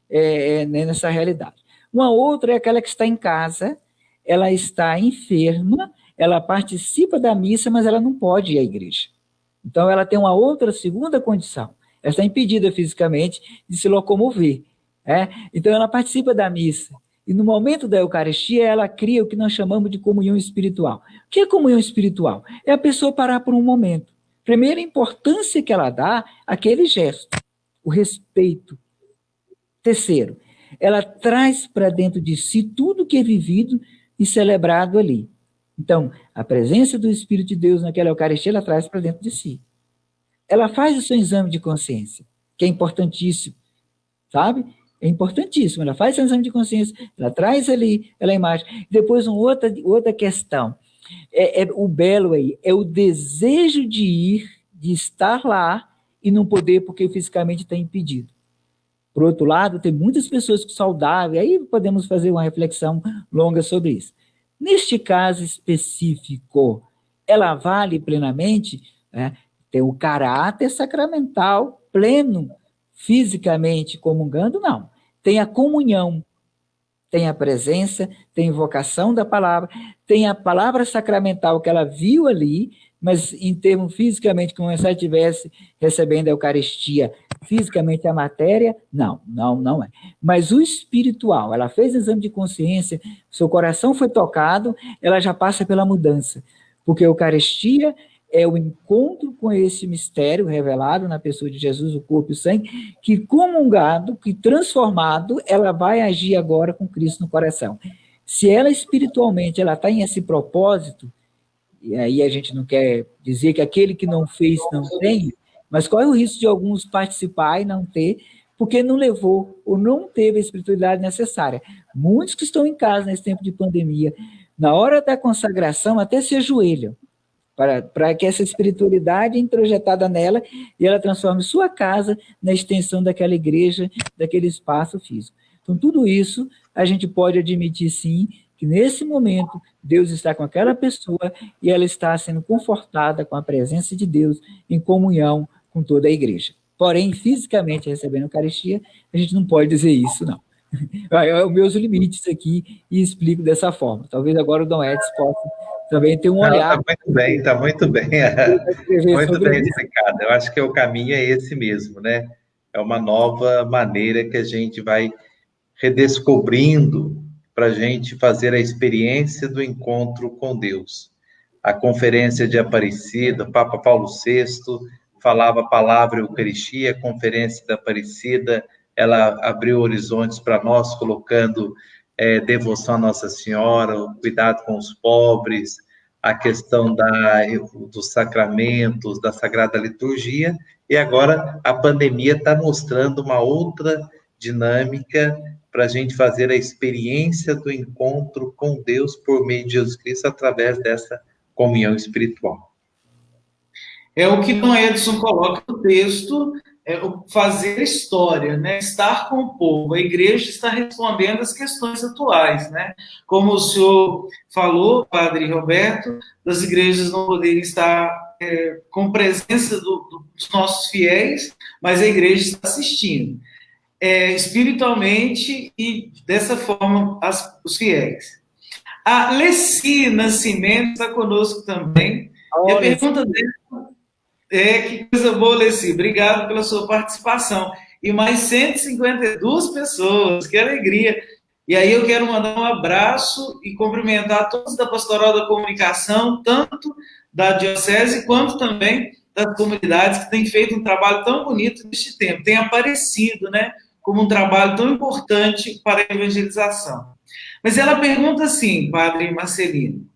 nessa realidade. Uma outra é aquela que está em casa, ela está enferma, ela participa da missa, mas ela não pode ir à igreja. Então, ela tem uma outra, segunda condição. Ela está impedida fisicamente de se locomover. Então, ela participa da missa. E no momento da Eucaristia, ela cria o que nós chamamos de comunhão espiritual. O que é comunhão espiritual? É a pessoa parar por um momento. Primeiro, a importância que ela dá àquele gesto, o respeito. Terceiro, ela traz para dentro de si tudo que é vivido e celebrado ali. Então, a presença do Espírito de Deus naquela Eucaristia, ela traz para dentro de si. Ela faz o seu exame de consciência, que é importantíssimo, sabe? É importantíssimo. Ela faz o seu exame de consciência, ela traz ali aquela imagem. Depois, outra questão. O belo aí é o desejo de ir, de estar lá e não poder porque fisicamente está impedido. Por outro lado, tem muitas pessoas saudáveis, aí podemos fazer uma reflexão longa sobre isso. Neste caso específico, ela vale plenamente, tem o caráter sacramental pleno, fisicamente comungando, não. Tem a comunhão, tem a presença, tem a invocação da palavra, tem a palavra sacramental que ela viu ali, mas em termos fisicamente, como se ela estivesse recebendo a Eucaristia, fisicamente a matéria, não é. Mas o espiritual, ela fez exame de consciência, seu coração foi tocado, ela já passa pela mudança, porque a Eucaristia é o encontro com esse mistério revelado na pessoa de Jesus, o corpo e o sangue, que comungado, que transformado, ela vai agir agora com Cristo no coração. Se ela espiritualmente ela está em esse propósito, e aí a gente não quer dizer que aquele que não fez não tem, mas qual é o risco de alguns participar e não ter, porque não levou ou não teve a espiritualidade necessária. Muitos que estão em casa nesse tempo de pandemia, na hora da consagração até se ajoelham, para que essa espiritualidade é introjetada nela e ela transforme sua casa na extensão daquela igreja, daquele espaço físico. Então, tudo isso a gente pode admitir, sim, que nesse momento Deus está com aquela pessoa e ela está sendo confortada com a presença de Deus em comunhão com toda a igreja. Porém, fisicamente recebendo a Eucaristia, a gente não pode dizer isso, não. Os meus limites aqui e explico dessa forma. Talvez agora o Dom Edson possa também ter um olhar. Está muito bem. Muito bem explicado. Eu acho que o caminho é esse mesmo, né? É uma nova maneira que a gente vai redescobrindo para a gente fazer a experiência do encontro com Deus. A Conferência de Aparecida, o Papa Paulo VI falava a palavra Eucaristia, a Conferência da Aparecida, ela abriu horizontes para nós, colocando devoção à Nossa Senhora, o cuidado com os pobres, a questão dos sacramentos, da Sagrada Liturgia, e agora a pandemia está mostrando uma outra dinâmica para a gente fazer a experiência do encontro com Deus por meio de Jesus Cristo através dessa comunhão espiritual. É o que Dom Edson coloca no texto, fazer história, né? Estar com o povo. A igreja está respondendo às questões atuais, né? Como o senhor falou, Padre Roberto, das igrejas não poderem estar com presença dos nossos fiéis, mas a igreja está assistindo. Espiritualmente e dessa forma os fiéis. A Leci Nascimento está conosco também. E a pergunta dele que coisa boa, Leci. Obrigado pela sua participação. E mais 152 pessoas, que alegria. E aí eu quero mandar um abraço e cumprimentar todos da Pastoral da Comunicação, tanto da Diocese quanto também das comunidades que têm feito um trabalho tão bonito neste tempo. Tem aparecido, né, como um trabalho tão importante para a evangelização. Mas ela pergunta assim, Padre Marcelino,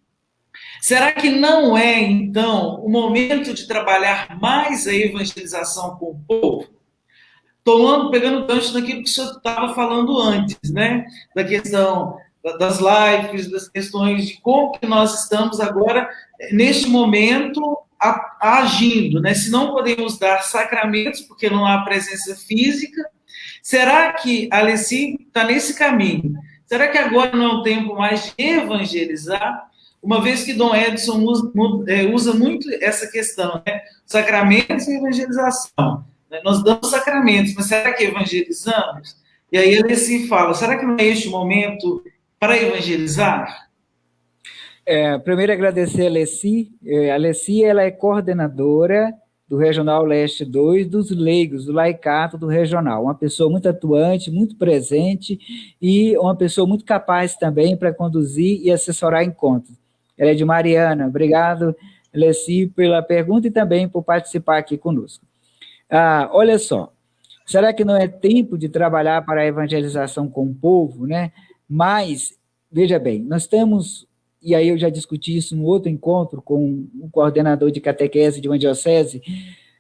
será que não é, então, o momento de trabalhar mais a evangelização com o povo? Pegando gancho naquilo que o senhor estava falando antes, né? Da questão das lives, das questões de como que nós estamos agora, neste momento, agindo, né? Se não podemos dar sacramentos, porque não há presença física, será que a Alessi está nesse caminho? Será que agora não é o tempo mais de evangelizar? uma vez que Dom Edson usa muito essa questão, né? Sacramentos e evangelização. Né? Nós damos sacramentos, mas será que evangelizamos? E aí ele se fala, será que não é este o momento para evangelizar? Primeiro agradecer a Alessi. A Alessi, ela é coordenadora do Regional Leste 2, dos leigos, do laicato do regional. Uma pessoa muito atuante, muito presente e uma pessoa muito capaz também para conduzir e assessorar encontros. Ela é de Mariana. Obrigado, Alessi, pela pergunta e também por participar aqui conosco. Olha só, será que não é tempo de trabalhar para a evangelização com o povo, né? Mas, veja bem, nós temos, e aí eu já discuti isso no outro encontro com o coordenador de catequese de uma diocese,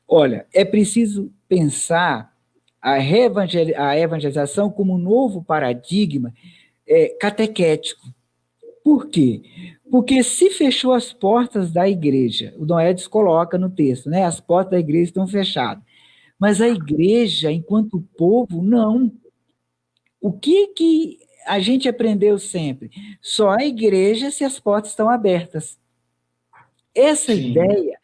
olha, é preciso pensar a evangelização como um novo paradigma catequético. Por quê? Porque se fechou as portas da igreja, o Dom Edson coloca no texto, né? As portas da igreja estão fechadas. Mas a igreja, enquanto povo, não. O que a gente aprendeu sempre? Só a igreja se as portas estão abertas. Essa Sim. ideia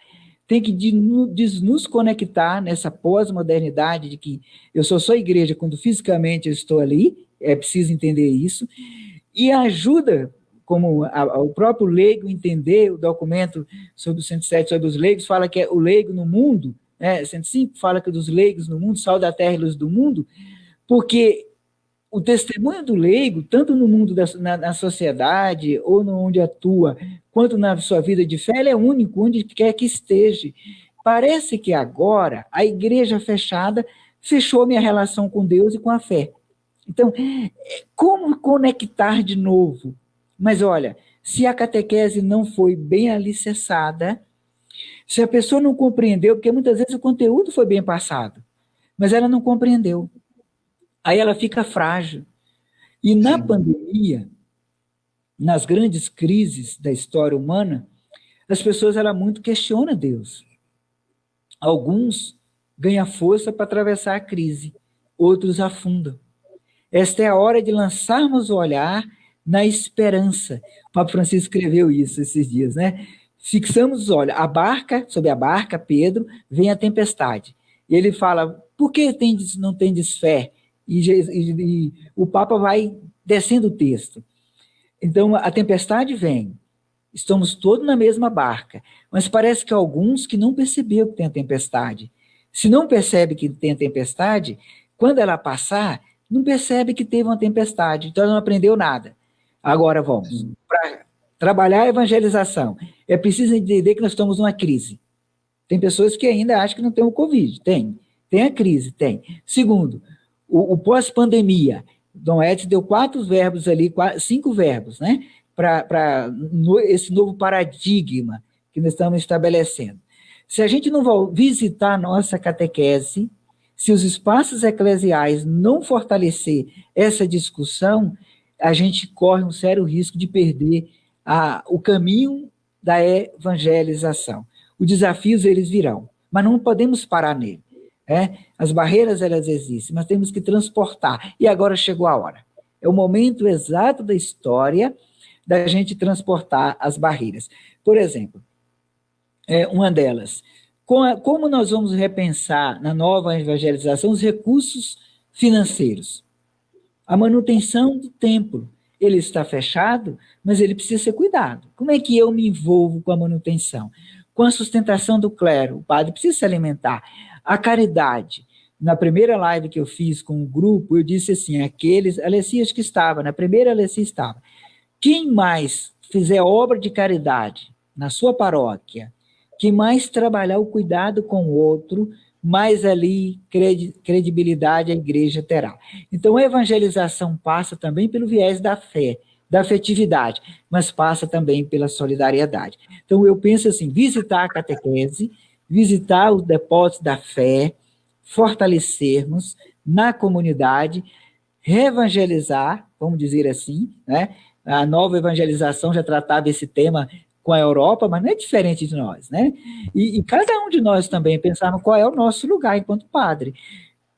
tem que nos conectar nessa pós-modernidade de que eu só sou igreja quando fisicamente eu estou ali, é preciso entender isso, e ajuda, como o próprio leigo entender, o documento sobre o 107 sobre os leigos fala que é o leigo no mundo, 105 fala que dos leigos no mundo, sal da terra e luz do mundo, porque o testemunho do leigo, tanto no mundo na sociedade, ou onde atua, quanto na sua vida de fé, ele é único, onde quer que esteja. Parece que agora a igreja fechada fechou minha relação com Deus e com a fé. Então, como conectar de novo? Mas olha, se a catequese não foi bem alicerçada, se a pessoa não compreendeu, porque muitas vezes o conteúdo foi bem passado, mas ela não compreendeu. Aí ela fica frágil. E na pandemia, nas grandes crises da história humana, as pessoas muito questionam Deus. Alguns ganham força para atravessar a crise, outros afundam. Esta é a hora de lançarmos o olhar na esperança. O Papa Francisco escreveu isso esses dias, né? Fixamos os olhos. Sobre a barca, Pedro, vem a tempestade. E ele fala, por que não tendes fé? E o Papa vai descendo o texto. Então, a tempestade vem. Estamos todos na mesma barca. Mas parece que alguns que não perceberam que tem a tempestade. Se não percebe que tem a tempestade, quando ela passar, não percebe que teve uma tempestade. Então, ela não aprendeu nada. Agora, vamos. Para trabalhar a evangelização, é preciso entender que nós estamos numa crise. Tem pessoas que ainda acham que não tem o Covid. Tem a crise, tem. Segundo, o pós-pandemia, Dom Edson deu 5 verbos, né, para esse novo paradigma que nós estamos estabelecendo. Se a gente não visitar a nossa catequese, se os espaços eclesiais não fortalecer essa discussão, a gente corre um sério risco de perder o caminho da evangelização. Os desafios, eles virão, mas não podemos parar nele. As barreiras, elas existem, mas temos que transportar. E agora chegou a hora. É o momento exato da história da gente transportar as barreiras. Por exemplo, uma delas, como nós vamos repensar na nova evangelização os recursos financeiros? A manutenção do templo, ele está fechado, mas ele precisa ser cuidado. Como é que eu me envolvo com a manutenção? Com a sustentação do clero, o padre precisa se alimentar. A caridade. Na primeira live que eu fiz com o grupo, eu disse assim, a Alessi acho que estava, na primeira Alessi estava. Quem mais fizer obra de caridade na sua paróquia, quem mais trabalhar o cuidado com o outro, mais ali credibilidade a igreja terá. Então, a evangelização passa também pelo viés da fé, da afetividade, mas passa também pela solidariedade. Então, eu penso assim, visitar a catequese, visitar os depósitos da fé, fortalecermos na comunidade, reevangelizar, vamos dizer assim, né? A nova evangelização já tratava esse tema com a Europa, mas não é diferente de nós, né? E cada um de nós também pensar qual é o nosso lugar enquanto padre.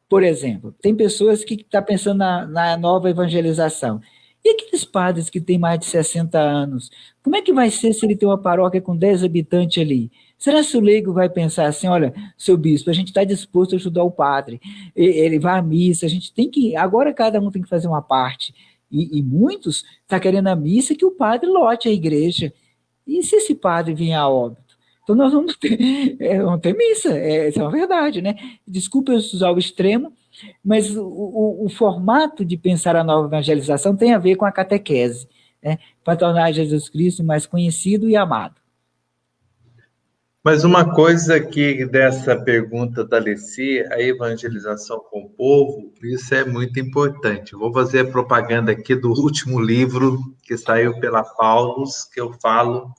Por exemplo, tem pessoas que estão pensando na nova evangelização. E aqueles padres que têm mais de 60 anos? Como é que vai ser se ele tem uma paróquia com 10 habitantes ali? Será que o leigo vai pensar assim, olha, seu bispo, a gente está disposto a ajudar o padre, ele vai à missa, a gente tem que, agora cada um tem que fazer uma parte, e muitos estão querendo a missa que o padre lote a igreja, e se esse padre vier a óbito? Então nós vamos ter missa, essa é uma verdade, né? Desculpa eu usar o extremo, mas o formato de pensar a nova evangelização tem a ver com a catequese, né? Para tornar Jesus Cristo mais conhecido e amado. Mas uma coisa aqui dessa pergunta da Alessi, a evangelização com o povo, isso é muito importante. Vou fazer a propaganda aqui do último livro que saiu pela Paulus, que eu falo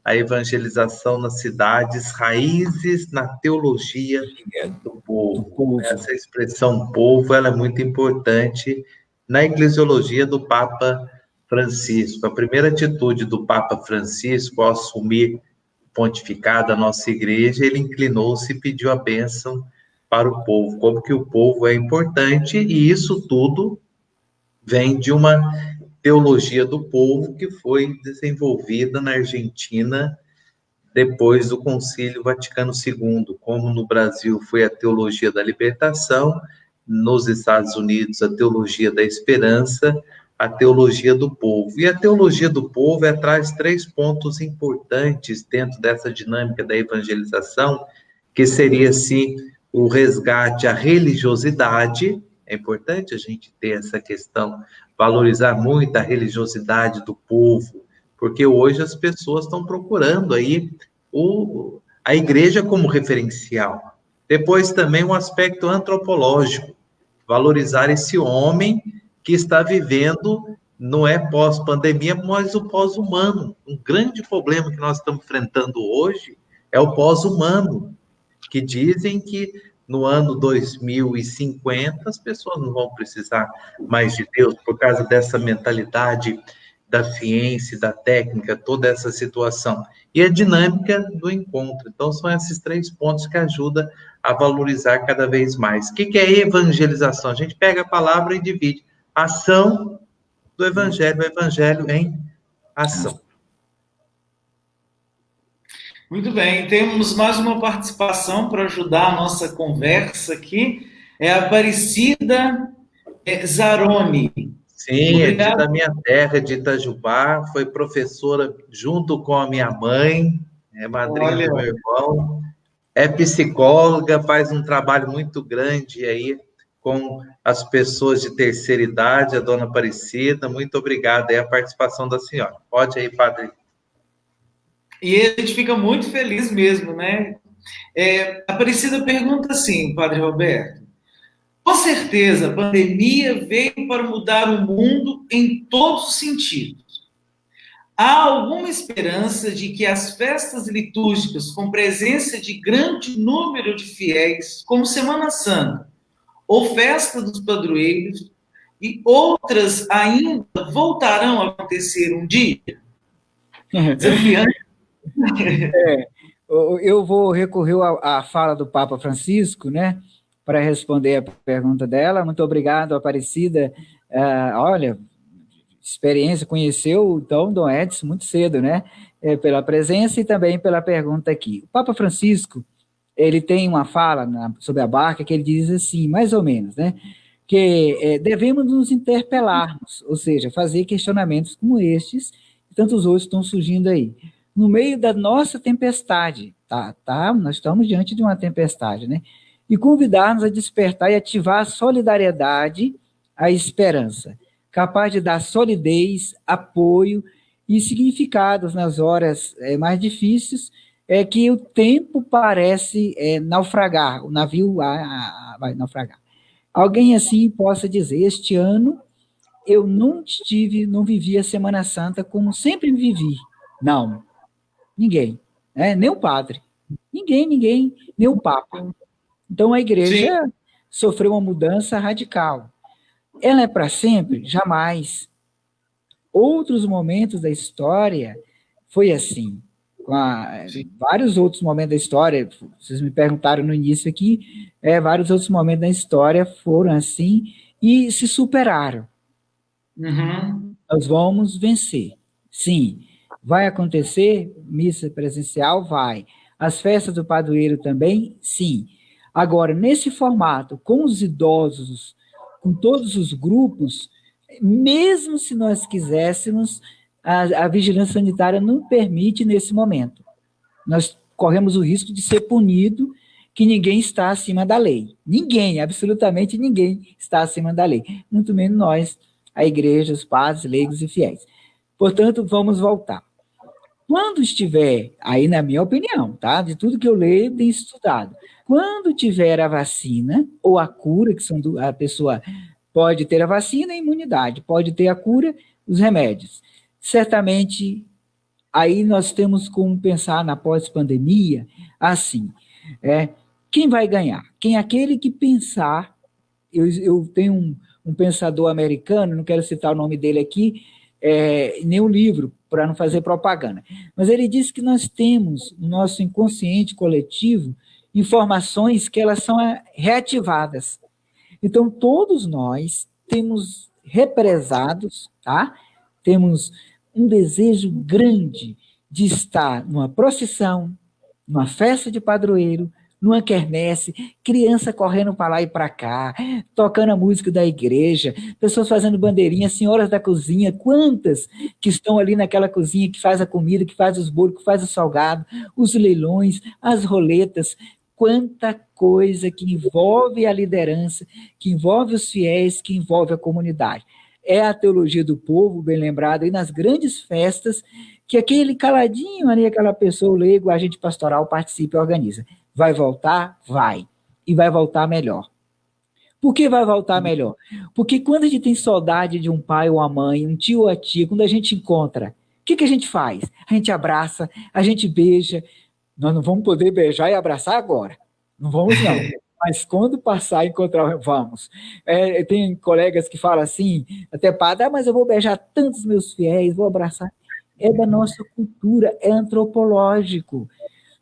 a evangelização nas cidades, raízes na teologia do povo. Essa expressão povo, ela é muito importante na eclesiologia do Papa Francisco. A primeira atitude do Papa Francisco ao assumir pontificado a nossa igreja, ele inclinou-se e pediu a bênção para o povo, como que o povo é importante, e isso tudo vem de uma teologia do povo que foi desenvolvida na Argentina depois do Concílio Vaticano II, como no Brasil foi a teologia da libertação, nos Estados Unidos a teologia da esperança, a teologia do povo. E a teologia do povo traz 3 pontos importantes dentro dessa dinâmica da evangelização, que seria, assim, o resgate à religiosidade. É importante a gente ter essa questão, valorizar muito a religiosidade do povo, porque hoje as pessoas estão procurando aí a igreja como referencial. Depois também um aspecto antropológico, valorizar esse homem que está vivendo, não é pós-pandemia, mas o pós-humano. Um grande problema que nós estamos enfrentando hoje é o pós-humano, que dizem que no ano 2050 as pessoas não vão precisar mais de Deus por causa dessa mentalidade da ciência, da técnica, toda essa situação. E a dinâmica do encontro. Então, são esses 3 pontos que ajudam a valorizar cada vez mais. O que é evangelização? A gente pega a palavra e divide. Ação do evangelho, o evangelho em ação. Muito bem, temos mais uma participação para ajudar a nossa conversa aqui. É a Aparecida Zaroni. Sim, obrigado. É da minha terra, de Itajubá, foi professora junto com a minha mãe, é madrinha do meu irmão, é psicóloga, faz um trabalho muito grande aí com as pessoas de terceira idade, a dona Aparecida. Muito obrigado aí a participação da senhora. Pode aí, padre. E a gente fica muito feliz mesmo, né? A Aparecida pergunta assim, padre Roberto, com certeza a pandemia veio para mudar o mundo em todos os sentidos. Há alguma esperança de que as festas litúrgicas com presença de grande número de fiéis, como Semana Santa, ou Festa dos Padroeiros, e outras ainda voltarão a acontecer um dia? Desafiante. Eu vou recorrer à fala do Papa Francisco, né, para responder a pergunta dela. Muito obrigado, Aparecida. Olha, experiência, conheceu então Dom Edson muito cedo, né, pela presença e também pela pergunta aqui. O Papa Francisco, ele tem uma fala sobre a barca que ele diz assim, mais ou menos, né, que devemos nos interpelarmos, ou seja, fazer questionamentos como estes e tantos outros estão surgindo aí. No meio da nossa tempestade, nós estamos diante de uma tempestade, né? E convidar-nos a despertar e ativar a solidariedade, a esperança, capaz de dar solidez, apoio e significados nas horas mais difíceis, que o tempo parece naufragar, o navio vai naufragar. Alguém assim possa dizer, este ano eu não vivi a Semana Santa como sempre vivi. Não. Ninguém, nem o padre, ninguém, nem o Papa. Então a igreja sofreu uma mudança radical. Ela é para sempre? Jamais. Outros momentos da história foi assim. Vários outros momentos da história, vocês me perguntaram no início aqui, vários outros momentos da história foram assim e se superaram. Uhum. nós vamos vencer. Sim, vai acontecer missa presencial? Vai. As festas do padroeiro também? Sim. Agora, nesse formato, com os idosos, com todos os grupos, mesmo se nós quiséssemos, a vigilância sanitária não permite nesse momento. Nós corremos o risco de ser punido, que ninguém está acima da lei. Ninguém, absolutamente ninguém está acima da lei. Muito menos nós, a igreja, os padres, leigos e fiéis. Portanto, vamos voltar. Quando estiver, aí na minha opinião, tá? De tudo que eu leio, tenho estudado. Quando tiver a vacina ou a cura, que são a pessoa pode ter a vacina e a imunidade, pode ter a cura, os remédios. Certamente, aí nós temos como pensar na pós-pandemia, assim, quem vai ganhar? Quem é aquele que pensar, eu tenho um pensador americano, não quero citar o nome dele aqui, nem o livro, para não fazer propaganda, mas ele disse que nós temos no nosso inconsciente coletivo informações que elas são reativadas. Então, todos nós temos represados, tá? Temos um desejo grande de estar numa procissão, numa festa de padroeiro, numa quermesse, criança correndo para lá e para cá, tocando a música da igreja, pessoas fazendo bandeirinha, senhoras da cozinha, quantas que estão ali naquela cozinha, que faz a comida, que faz os bolos, que faz o salgado, os leilões, as roletas, quanta coisa que envolve a liderança, que envolve os fiéis, que envolve a comunidade. É a teologia do povo, bem lembrado, aí nas grandes festas, que aquele caladinho ali, aquela pessoa, o leigo, o agente pastoral, participa e organiza. Vai voltar? Vai. E vai voltar melhor. Por que vai voltar melhor? Porque quando a gente tem saudade de um pai ou uma mãe, um tio ou a tia, quando a gente encontra, o que a gente faz? A gente abraça, a gente beija. Nós não vamos poder beijar e abraçar agora. Não vamos, não. Mas quando passar e encontrar, vamos. Tem colegas que falam assim, até padre, mas eu vou beijar tantos meus fiéis, vou abraçar. É da nossa cultura, é antropológico.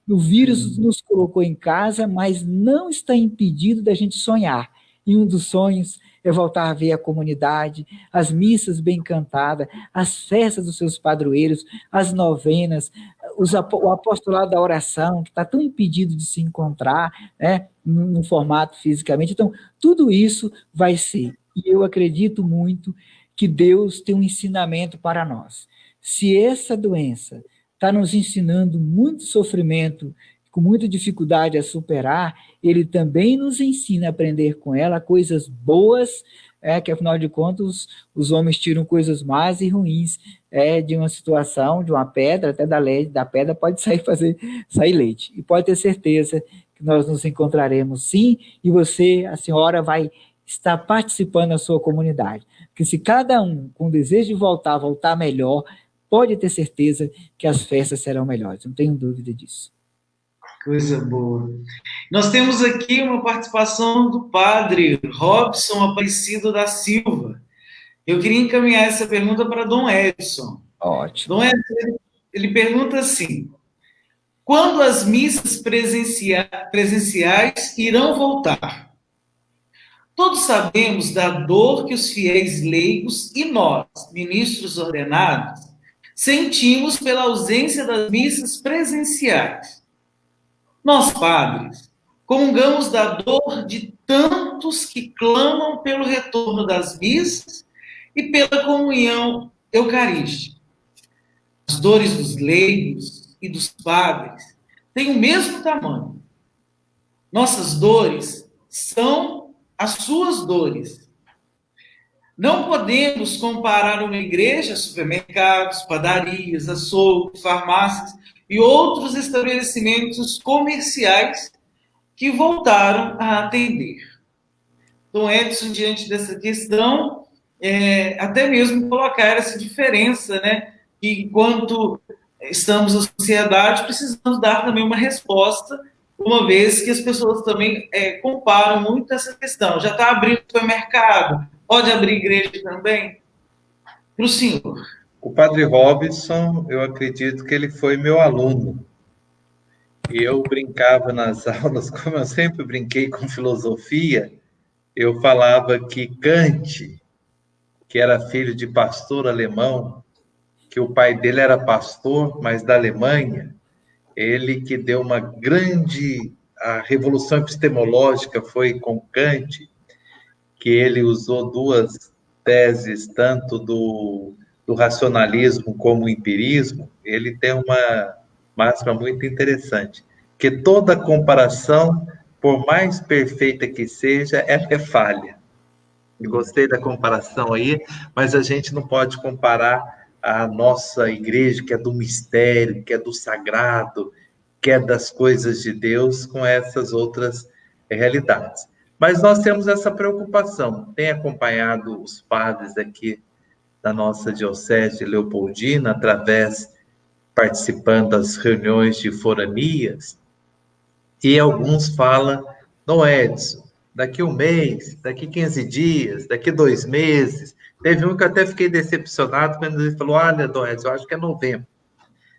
O vírus nos colocou em casa, mas não está impedido da gente sonhar. E um dos sonhos é voltar a ver a comunidade, as missas bem cantadas, as festas dos seus padroeiros, as novenas, o apostolado da oração, que está tão impedido de se encontrar, né, no formato fisicamente. Então, tudo isso vai ser. E eu acredito muito que Deus tem um ensinamento para nós. Se essa doença está nos ensinando muito sofrimento, com muita dificuldade a superar, ele também nos ensina a aprender com ela coisas boas, que afinal de contas os homens tiram coisas más e ruins de uma situação, de uma pedra, até da pedra pode sair leite. E pode ter certeza que nós nos encontraremos sim, e você, a senhora, vai estar participando da sua comunidade. Porque se cada um com desejo de voltar melhor, pode ter certeza que as festas serão melhores, não tenho dúvida disso. Coisa boa. Nós temos aqui uma participação do padre Robson Aparecido da Silva. Eu queria encaminhar essa pergunta para Dom Edson. Ótimo. Dom Edson, ele pergunta assim: quando as missas presenciais irão voltar? Todos sabemos da dor que os fiéis leigos e nós, ministros ordenados, sentimos pela ausência das missas presenciais. Nós, padres, comungamos da dor de tantos que clamam pelo retorno das missas e pela comunhão eucarística. As dores dos leigos e dos padres têm o mesmo tamanho. Nossas dores são as suas dores. Não podemos comparar uma igreja, supermercados, padarias, açougues, farmácias e outros estabelecimentos comerciais que voltaram a atender. Então, Edson, diante dessa questão, até mesmo colocar essa diferença, né? Que enquanto estamos na sociedade, precisamos dar também uma resposta, uma vez que as pessoas também comparam muito essa questão. Já está abrindo supermercado, pode abrir igreja também? Para o senhor. O padre Robson, eu acredito que ele foi meu aluno. E eu brincava nas aulas, como eu sempre brinquei com filosofia, eu falava que Kant, que era filho de pastor alemão, que o pai dele era pastor, mas da Alemanha. Ele que deu uma grande... A revolução epistemológica foi com Kant, que ele usou duas teses, tanto do racionalismo como o empirismo. Ele tem uma máxima muito interessante, que toda comparação, por mais perfeita que seja, ela é falha. Eu gostei da comparação aí, mas a gente não pode comparar a nossa igreja, que é do mistério, que é do sagrado, que é das coisas de Deus, com essas outras realidades. Mas nós temos essa preocupação. Tem acompanhado os padres aqui da nossa diocese de Leopoldina, participando das reuniões de foranias, e alguns falam: não, Edson, daqui um mês, daqui 15 dias, daqui 2 meses. Teve um que eu até fiquei decepcionado quando ele falou: olha, Dom Edson, eu acho que é novembro.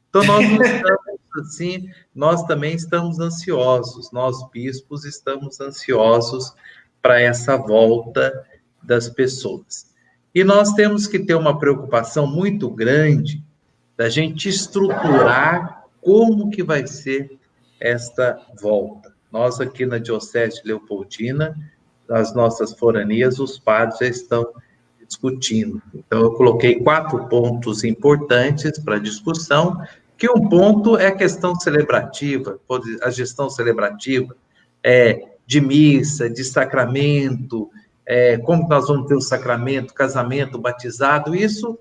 Então, nós não estamos assim, nós também estamos ansiosos, nós bispos estamos ansiosos para essa volta das pessoas. E nós temos que ter uma preocupação muito grande da gente estruturar como que vai ser esta volta. Nós aqui na Diocese de Leopoldina, nas nossas foranias, os padres já estão discutindo. Então, eu coloquei 4 pontos importantes para discussão, que um ponto é a questão celebrativa, a gestão celebrativa, de missa, de sacramento, como nós vamos ter o sacramento, casamento, batizado, isso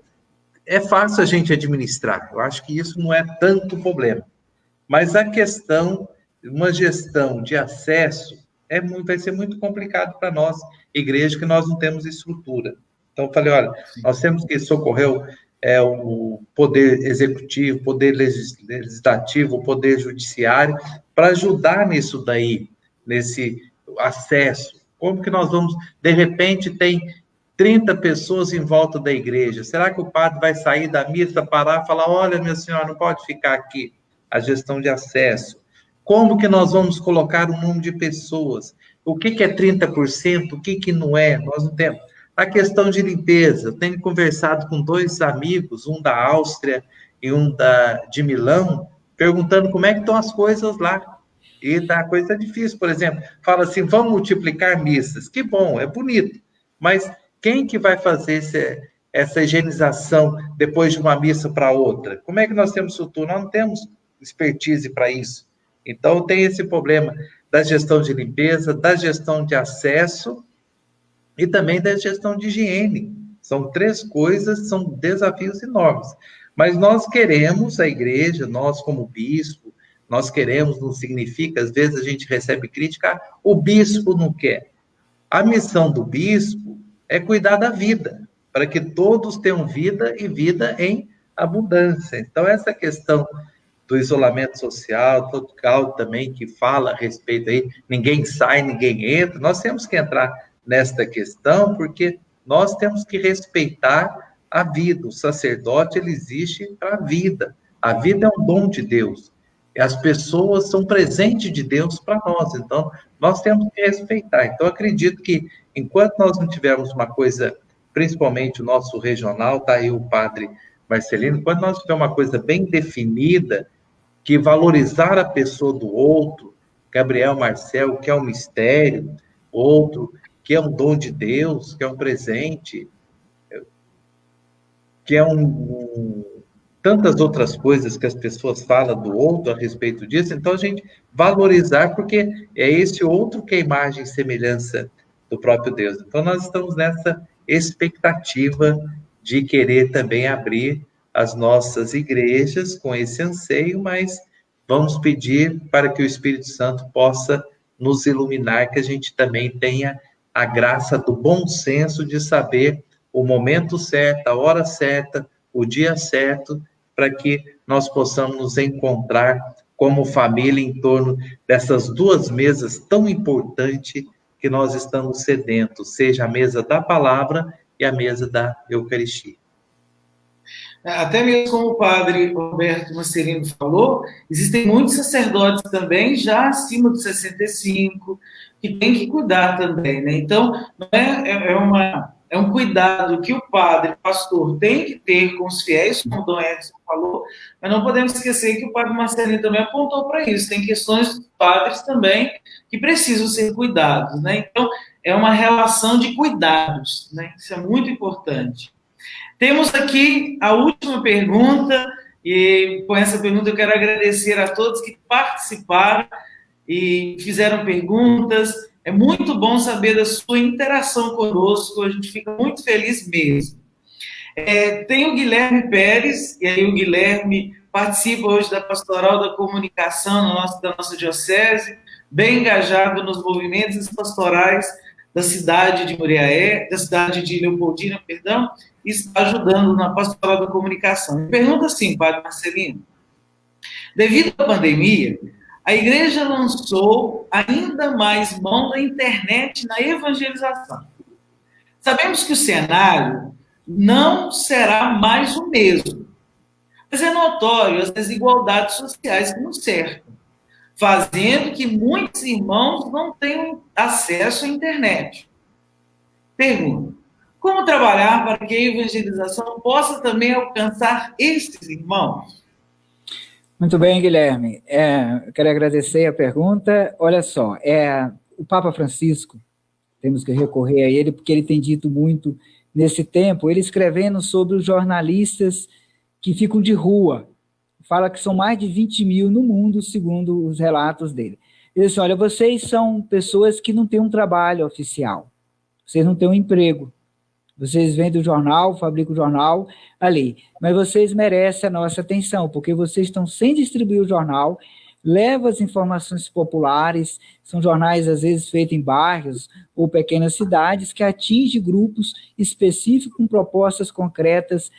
é fácil a gente administrar. Eu acho que isso não é tanto problema. Mas a questão, uma gestão de acesso, vai ser muito complicado para nós, igreja, que nós não temos estrutura. Então, eu falei, olha, nós temos que socorrer o poder executivo, o poder legislativo, o poder judiciário, para ajudar nisso daí, nesse acesso. Como que nós vamos... De repente, tem 30 pessoas em volta da igreja. Será que o padre vai sair da missa, parar e falar: olha, minha senhora, não pode ficar aqui? A gestão de acesso. Como que nós vamos colocar o número de pessoas? O que é 30%? O que não é? Nós não temos. A questão de limpeza. Eu tenho conversado com 2 amigos, um da Áustria e um de Milão, perguntando como é que estão as coisas lá. E a coisa é difícil. Por exemplo, fala assim: vamos multiplicar missas. Que bom, é bonito. Mas quem que vai fazer essa higienização depois de uma missa para outra? Como é que nós temos estrutura? Nós não temos expertise para isso. Então, tem esse problema da gestão de limpeza, da gestão de acesso e também da gestão de higiene. São 3 coisas, são desafios enormes. Mas nós queremos, a igreja, nós como bispo, nós queremos, não significa, às vezes a gente recebe crítica: o bispo não quer. A missão do bispo é cuidar da vida, para que todos tenham vida e vida em abundância. Então, essa questão do isolamento social, total também, que fala a respeito aí, ninguém sai, ninguém entra, nós temos que entrar nesta questão, porque nós temos que respeitar a vida. O sacerdote, ele existe para a vida. A vida é um dom de Deus. E as pessoas são presente de Deus para nós. Então, nós temos que respeitar. Então, acredito que, enquanto nós não tivermos uma coisa, principalmente o nosso regional, está aí o padre Marcelino, enquanto nós tivermos uma coisa bem definida, que valorizar a pessoa do outro, Gabriel Marcel, que é um mistério, outro, que é um dom de Deus, que é um presente, que é tantas outras coisas que as pessoas falam do outro a respeito disso. Então, a gente valorizar, porque é esse outro que é a imagem e semelhança do próprio Deus. Então, nós estamos nessa expectativa de querer também abrir as nossas igrejas com esse anseio, mas vamos pedir para que o Espírito Santo possa nos iluminar, que a gente também tenha a graça do bom senso de saber o momento certo, a hora certa, o dia certo, para que nós possamos nos encontrar como família em torno dessas 2 mesas tão importantes que nós estamos sedentos, seja a mesa da palavra e a mesa da Eucaristia. Até mesmo como o padre Roberto Marcelino falou, existem muitos sacerdotes também já acima dos 65, que têm que cuidar também, né? Então, não é uma é um cuidado que o padre, o pastor, tem que ter com os fiéis, como o Dom Edson falou, mas não podemos esquecer que o padre Marcelino também apontou para isso. Tem questões dos padres também que precisam ser cuidados, né? Então, é uma relação de cuidados, né? Isso é muito importante. Temos aqui a última pergunta, e com essa pergunta eu quero agradecer a todos que participaram e fizeram perguntas. É muito bom saber da sua interação conosco, a gente fica muito feliz mesmo. Tem o Guilherme Pérez, e aí o Guilherme participa hoje da Pastoral da Comunicação da nossa diocese, bem engajado nos movimentos pastorais da cidade de Muriaé, da cidade de Leopoldina, perdão, e está ajudando na Pastoral da Comunicação. Pergunta assim, Padre Marcelino: devido à pandemia, a igreja lançou ainda mais mão da internet na evangelização. Sabemos que o cenário não será mais o mesmo, mas é notório as desigualdades sociais que nos cercam, fazendo que muitos irmãos não tenham acesso à internet. Pergunta: como trabalhar para que a evangelização possa também alcançar estes irmãos? Muito bem, Guilherme. Eu quero agradecer a pergunta. Olha só, o Papa Francisco, temos que recorrer a ele, porque ele tem dito muito nesse tempo, ele escrevendo sobre os jornalistas que ficam de rua. Fala que são mais de 20 mil no mundo, segundo os relatos dele. Ele diz: olha, vocês são pessoas que não têm um trabalho oficial, vocês não têm um emprego, vocês vendem o jornal, fabricam o jornal ali, mas vocês merecem a nossa atenção, porque vocês estão sem distribuir o jornal, levam as informações populares, são jornais às vezes feitos em bairros ou pequenas cidades, que atingem grupos específicos com propostas concretas,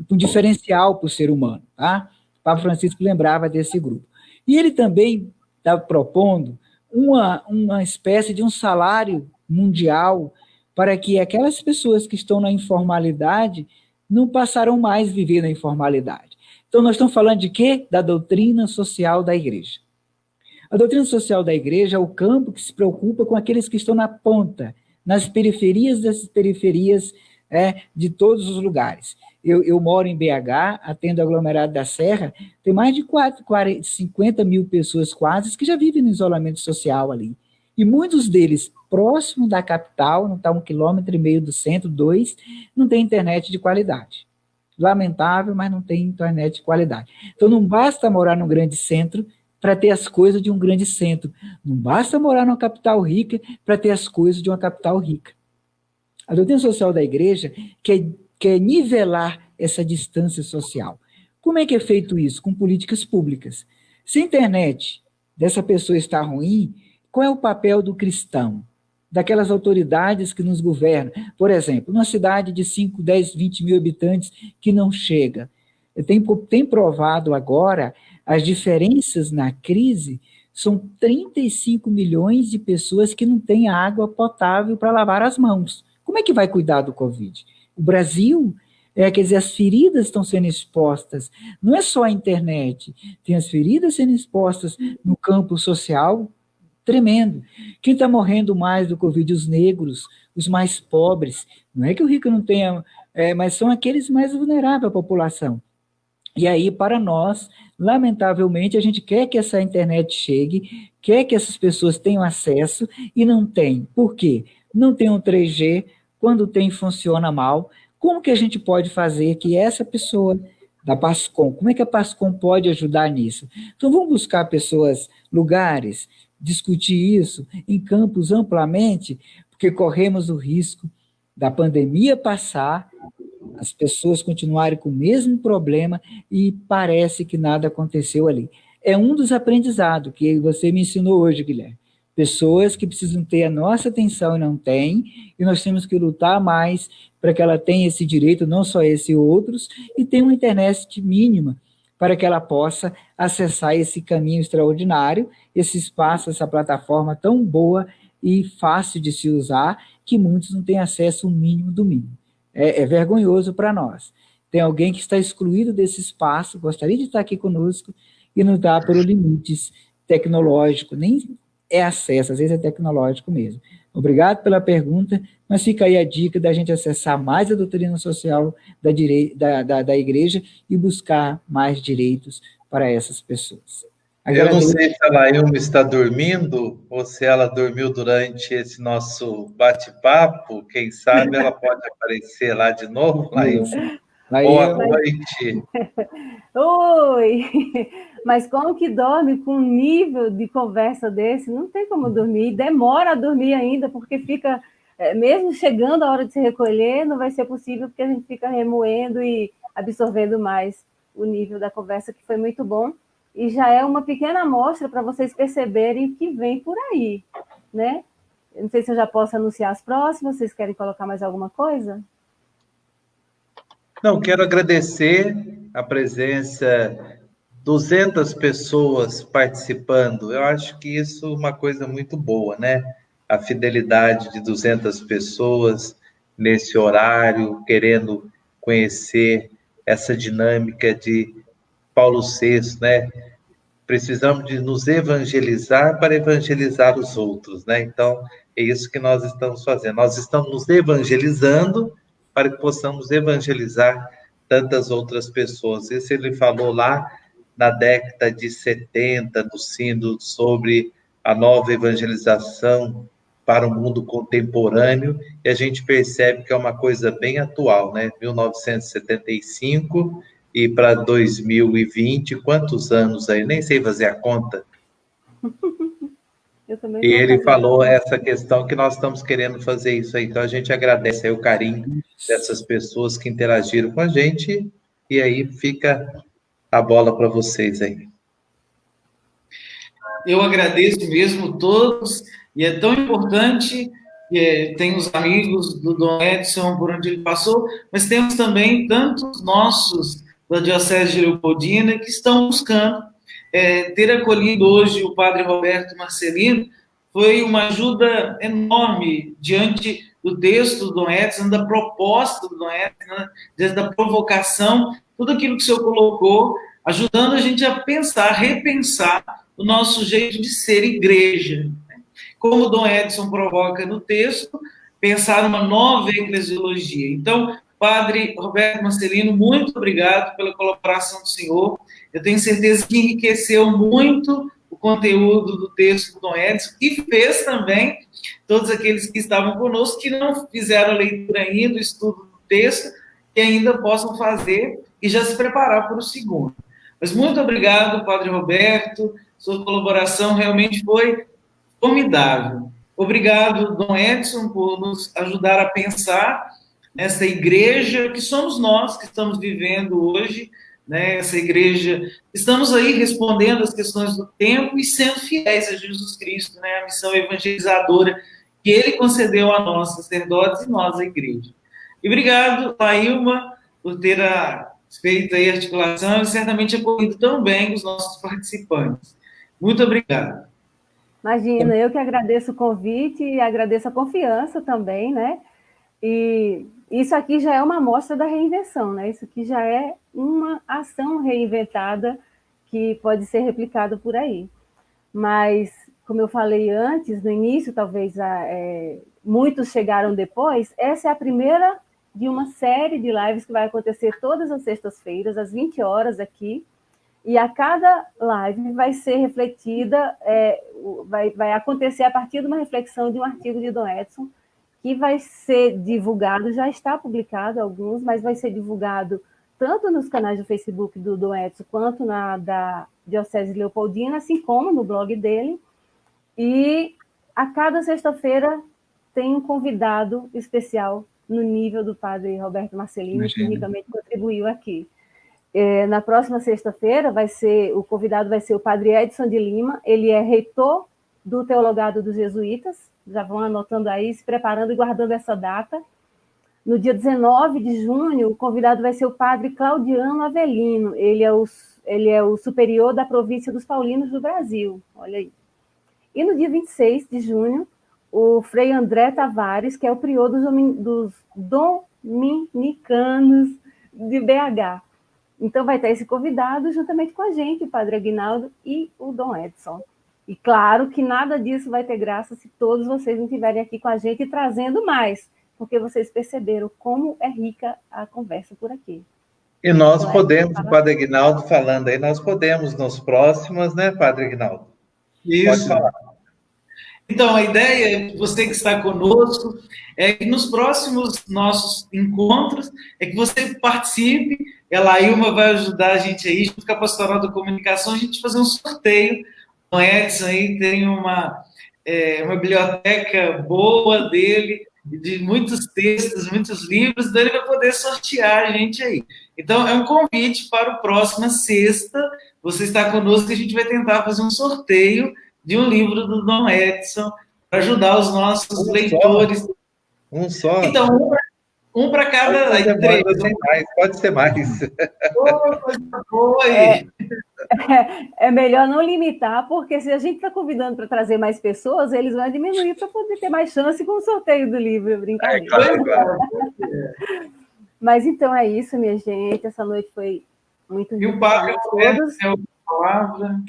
com diferencial para o ser humano, tá? O Papa Francisco lembrava desse grupo. E ele também está propondo uma espécie de um salário mundial para que aquelas pessoas que estão na informalidade não passarão mais a viver na informalidade. Então, nós estamos falando de quê? Da doutrina social da igreja. A doutrina social da igreja é o campo que se preocupa com aqueles que estão na ponta, nas periferias dessas periferias de todos os lugares. Eu moro em BH, atendo o aglomerado da Serra, tem mais de 50 mil pessoas quase que já vivem no isolamento social ali. E muitos deles próximo da capital, não está 1,5 km do centro, 2, não tem internet de qualidade. Lamentável, mas não tem internet de qualidade. Então não basta morar num grande centro para ter as coisas de um grande centro. Não basta morar numa capital rica para ter as coisas de uma capital rica. A doutrina social da igreja quer nivelar essa distância social. Como é que é feito isso? Com políticas públicas. Se a internet dessa pessoa está ruim, qual é o papel do cristão? Daquelas autoridades que nos governam? Por exemplo, numa cidade de 5, 10, 20 mil habitantes que não chega. Tem provado agora as diferenças na crise, são 35 milhões de pessoas que não têm água potável para lavar as mãos. Como é que vai cuidar do Covid? O Brasil, quer dizer, as feridas estão sendo expostas, não é só a internet, tem as feridas sendo expostas no campo social, tremendo. Quem está morrendo mais do Covid? Os negros, os mais pobres. Não é que o rico não tenha, mas são aqueles mais vulneráveis à população. E aí, para nós, lamentavelmente, a gente quer que essa internet chegue, quer que essas pessoas tenham acesso e não tem. Por quê? Não tem um 3G, quando tem, funciona mal. Como que a gente pode fazer que essa pessoa da PASCOM, como é que a PASCOM pode ajudar nisso? Então, vamos buscar pessoas, lugares, discutir isso em campos amplamente, porque corremos o risco da pandemia passar, as pessoas continuarem com o mesmo problema e parece que nada aconteceu ali. É um dos aprendizados que você me ensinou hoje, Guilherme. Pessoas que precisam ter a nossa atenção e não têm, e nós temos que lutar mais para que ela tenha esse direito, não só esse e outros, e tenha uma internet mínima para que ela possa acessar esse caminho extraordinário, esse espaço, essa plataforma tão boa e fácil de se usar, que muitos não têm acesso ao mínimo do mínimo. É vergonhoso para nós. Tem alguém que está excluído desse espaço, gostaria de estar aqui conosco, e não está por limites tecnológicos, nem é acesso, às vezes é tecnológico mesmo. Obrigado pela pergunta, mas fica aí a dica da gente acessar mais a doutrina social da igreja e buscar mais direitos para essas pessoas. Eu não sei se a Lailma está dormindo ou se ela dormiu durante esse nosso bate-papo. Quem sabe ela pode aparecer lá de novo, Lailma. Boa noite. Oi! Mas como que dorme com um nível de conversa desse? Não tem como dormir. Demora a dormir ainda, porque fica... mesmo chegando a hora de se recolher, não vai ser possível, porque a gente fica remoendo e absorvendo mais o nível da conversa, que foi muito bom. E já é uma pequena amostra para vocês perceberem o que vem por aí, né? Eu não sei se eu já posso anunciar as próximas, vocês querem colocar mais alguma coisa? Não, quero agradecer a presença, 200 pessoas participando. Eu acho que isso é uma coisa muito boa, né? A fidelidade de 200 pessoas nesse horário, querendo conhecer essa dinâmica de Paulo VI, né? Precisamos de nos evangelizar para evangelizar os outros, né? Então, é isso que nós estamos fazendo. Nós estamos nos evangelizando para que possamos evangelizar tantas outras pessoas. Isso ele falou lá na década de 70, do Sínodo, sobre a nova evangelização para o mundo contemporâneo, e a gente percebe que é uma coisa bem atual, né? 1975 e para 2020, quantos anos aí? Nem sei fazer a conta. Eu também E vou ele fazer. falou essa questão que nós estamos querendo fazer isso aí. Então a gente agradece aí o carinho dessas pessoas que interagiram com a gente, e aí fica a bola para vocês aí. Eu agradeço mesmo todos, e é tão importante, tem os amigos do Dom Edson por onde ele passou, mas temos também tantos nossos da Diocese de Leopoldina que estão buscando ter acolhido hoje o Padre Roberto Marcelino. Foi uma ajuda enorme diante do texto do Dom Edson, da proposta do Dom Edson, né, diante da provocação, tudo aquilo que o senhor colocou, ajudando a gente a pensar, repensar o nosso jeito de ser igreja. Como o Dom Edson provoca no texto, pensar uma nova eclesiologia. Então, Padre Roberto Marcelino, muito obrigado pela colaboração do senhor. Eu tenho certeza que enriqueceu muito o conteúdo do texto do Dom Edson e fez também todos aqueles que estavam conosco, que não fizeram a leitura ainda, o estudo do texto, que ainda possam fazer e já se preparar para o segundo. Mas muito obrigado, Padre Roberto, sua colaboração realmente foi formidável. Obrigado, Dom Edson, por nos ajudar a pensar nessa igreja que somos nós que estamos vivendo hoje, né? Essa igreja, estamos aí respondendo as questões do tempo e sendo fiéis a Jesus Cristo, né? A missão evangelizadora que ele concedeu a nós, sacerdotes, e nós, a igreja. E obrigado, Lailma, por ter feito aí a articulação e certamente acolhido tão bem os nossos participantes. Muito obrigado. Imagina, eu que agradeço o convite e agradeço a confiança também, né? E isso aqui já é uma amostra da reinvenção, né? Isso aqui já é uma ação reinventada que pode ser replicada por aí. Mas, como eu falei antes, no início, talvez muitos chegaram depois, essa é a primeira de uma série de lives que vai acontecer todas as sextas-feiras, às 20 horas aqui, e a cada live vai ser refletida, vai acontecer a partir de uma reflexão de um artigo de Dom Edson, que vai ser divulgado, já está publicado alguns, mas vai ser divulgado tanto nos canais do Facebook do Dom Edson, quanto da Diocese de Leopoldina, assim como no blog dele. E a cada sexta-feira tem um convidado especial no nível do Padre Roberto Marcelino, que unicamente contribuiu aqui. Na próxima sexta-feira, o convidado vai ser o Padre Edson de Lima, ele é reitor do Teologado dos Jesuítas, já vão anotando aí, se preparando e guardando essa data. No dia 19 de junho, o convidado vai ser o Padre Claudiano Avelino, ele é o superior da província dos Paulinos do Brasil, olha aí. E no dia 26 de junho, o Frei André Tavares, que é o prior dos dominicanos de BH. Então vai ter esse convidado juntamente com a gente, o Padre Aguinaldo e o Dom Edson. E claro que nada disso vai ter graça se todos vocês não estiverem aqui com a gente e trazendo mais, porque vocês perceberam como é rica a conversa por aqui. E nós Então, podemos, o Padre Aguinaldo falando aí, nós podemos nos próximos, né, Padre Aguinaldo? Isso. Pode falar. Então, a ideia, você que está conosco, é que nos próximos nossos encontros, é que você participe, a Laílma vai ajudar a gente aí, junto com a Pastoral da Comunicação, a gente fazer um sorteio. O Edson aí tem uma biblioteca boa dele, de muitos textos, muitos livros, então ele vai poder sortear a gente aí. Então, é um convite para o próxima sexta, você está conosco e a gente vai tentar fazer um sorteio de um livro do Dom Edson, para ajudar os nossos leitores. Um só? Então, um para cada três. Pode ser mais. É melhor não limitar, porque se a gente está convidando para trazer mais pessoas, eles vão diminuir para poder ter mais chance com o sorteio do livro, brincadeira. Claro. Mas então é isso, minha gente. Essa noite foi muito rica. E o Padre todos. Palavra.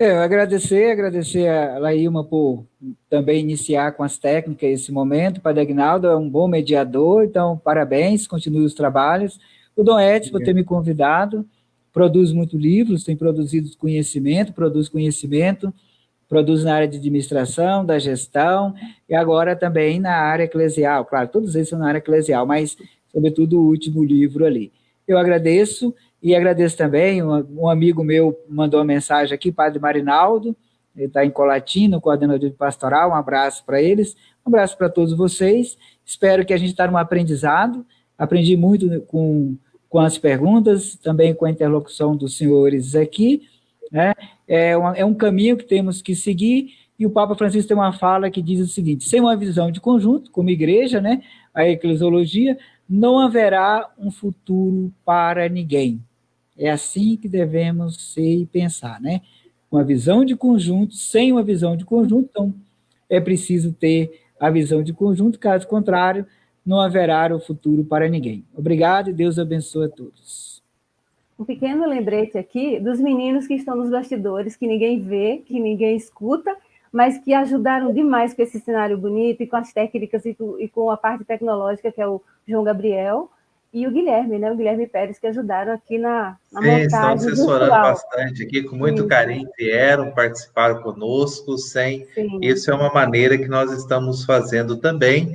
Eu agradecer a Laílma por também iniciar com as técnicas esse momento. O Padre Aguinaldo é um bom mediador, então parabéns, continue os trabalhos. O Dom Edson por ter me convidado, produz muitos livros, tem produzido conhecimento, produz na área de administração, da gestão, e agora também na área eclesial. Claro, todos eles são na área eclesial, mas sobretudo o último livro ali. Eu agradeço. E agradeço também, um amigo meu mandou uma mensagem aqui, Padre Marinaldo, ele está em Colatina, coordenador de pastoral, um abraço para eles, um abraço para todos vocês, espero que a gente está num aprendizado, aprendi muito com as perguntas, também com a interlocução dos senhores aqui, né? É um caminho que temos que seguir, e o Papa Francisco tem uma fala que diz o seguinte: sem uma visão de conjunto, como igreja, né, a eclesiologia, não haverá um futuro para ninguém. É assim que devemos ser e pensar, né? Uma visão de conjunto, sem uma visão de conjunto, então é preciso ter a visão de conjunto, caso contrário, não haverá o futuro para ninguém. Obrigado e Deus abençoe a todos. Um pequeno lembrete aqui dos meninos que estão nos bastidores, que ninguém vê, que ninguém escuta, mas que ajudaram demais com esse cenário bonito e com as técnicas e com a parte tecnológica, que é o João Gabriel e o Guilherme, né? O Guilherme Pérez, que ajudaram aqui na montagem. Estão assessorando bastante aqui, com muito carinho, vieram, participaram conosco, Isso é uma maneira que nós estamos fazendo também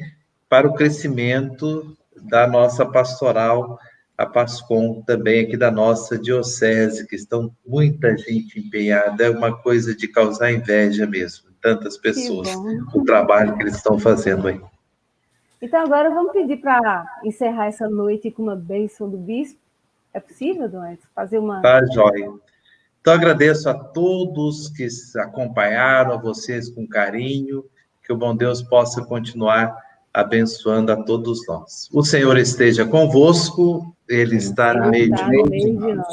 para o crescimento da nossa pastoral, a PASCOM, também aqui da nossa diocese, que estão muita gente empenhada, é uma coisa de causar inveja mesmo, tantas pessoas, o trabalho que eles estão fazendo aí. Então, agora vamos pedir para encerrar essa noite com uma bênção do bispo. É possível, Dom Edson, fazer uma... Tá, joia. Então, agradeço a todos que acompanharam, a vocês com carinho, que o bom Deus possa continuar abençoando a todos nós. O Senhor esteja convosco, Ele está no meio de nós.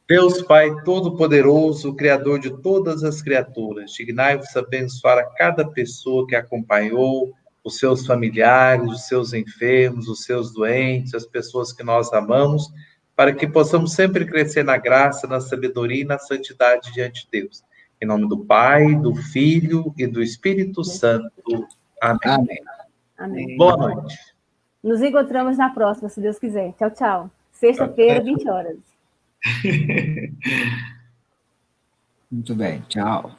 Deus Pai Todo-Poderoso, Criador de todas as criaturas, dignai-vos abençoar a cada pessoa que acompanhou, os seus familiares, os seus enfermos, os seus doentes, as pessoas que nós amamos, para que possamos sempre crescer na graça, na sabedoria e na santidade diante de Deus. Em nome do Pai, do Filho e do Espírito Santo. Amém. Amém. Amém. Boa noite. Nos encontramos na próxima, se Deus quiser. Tchau, tchau. Sexta-feira, 20 horas. Muito bem, tchau.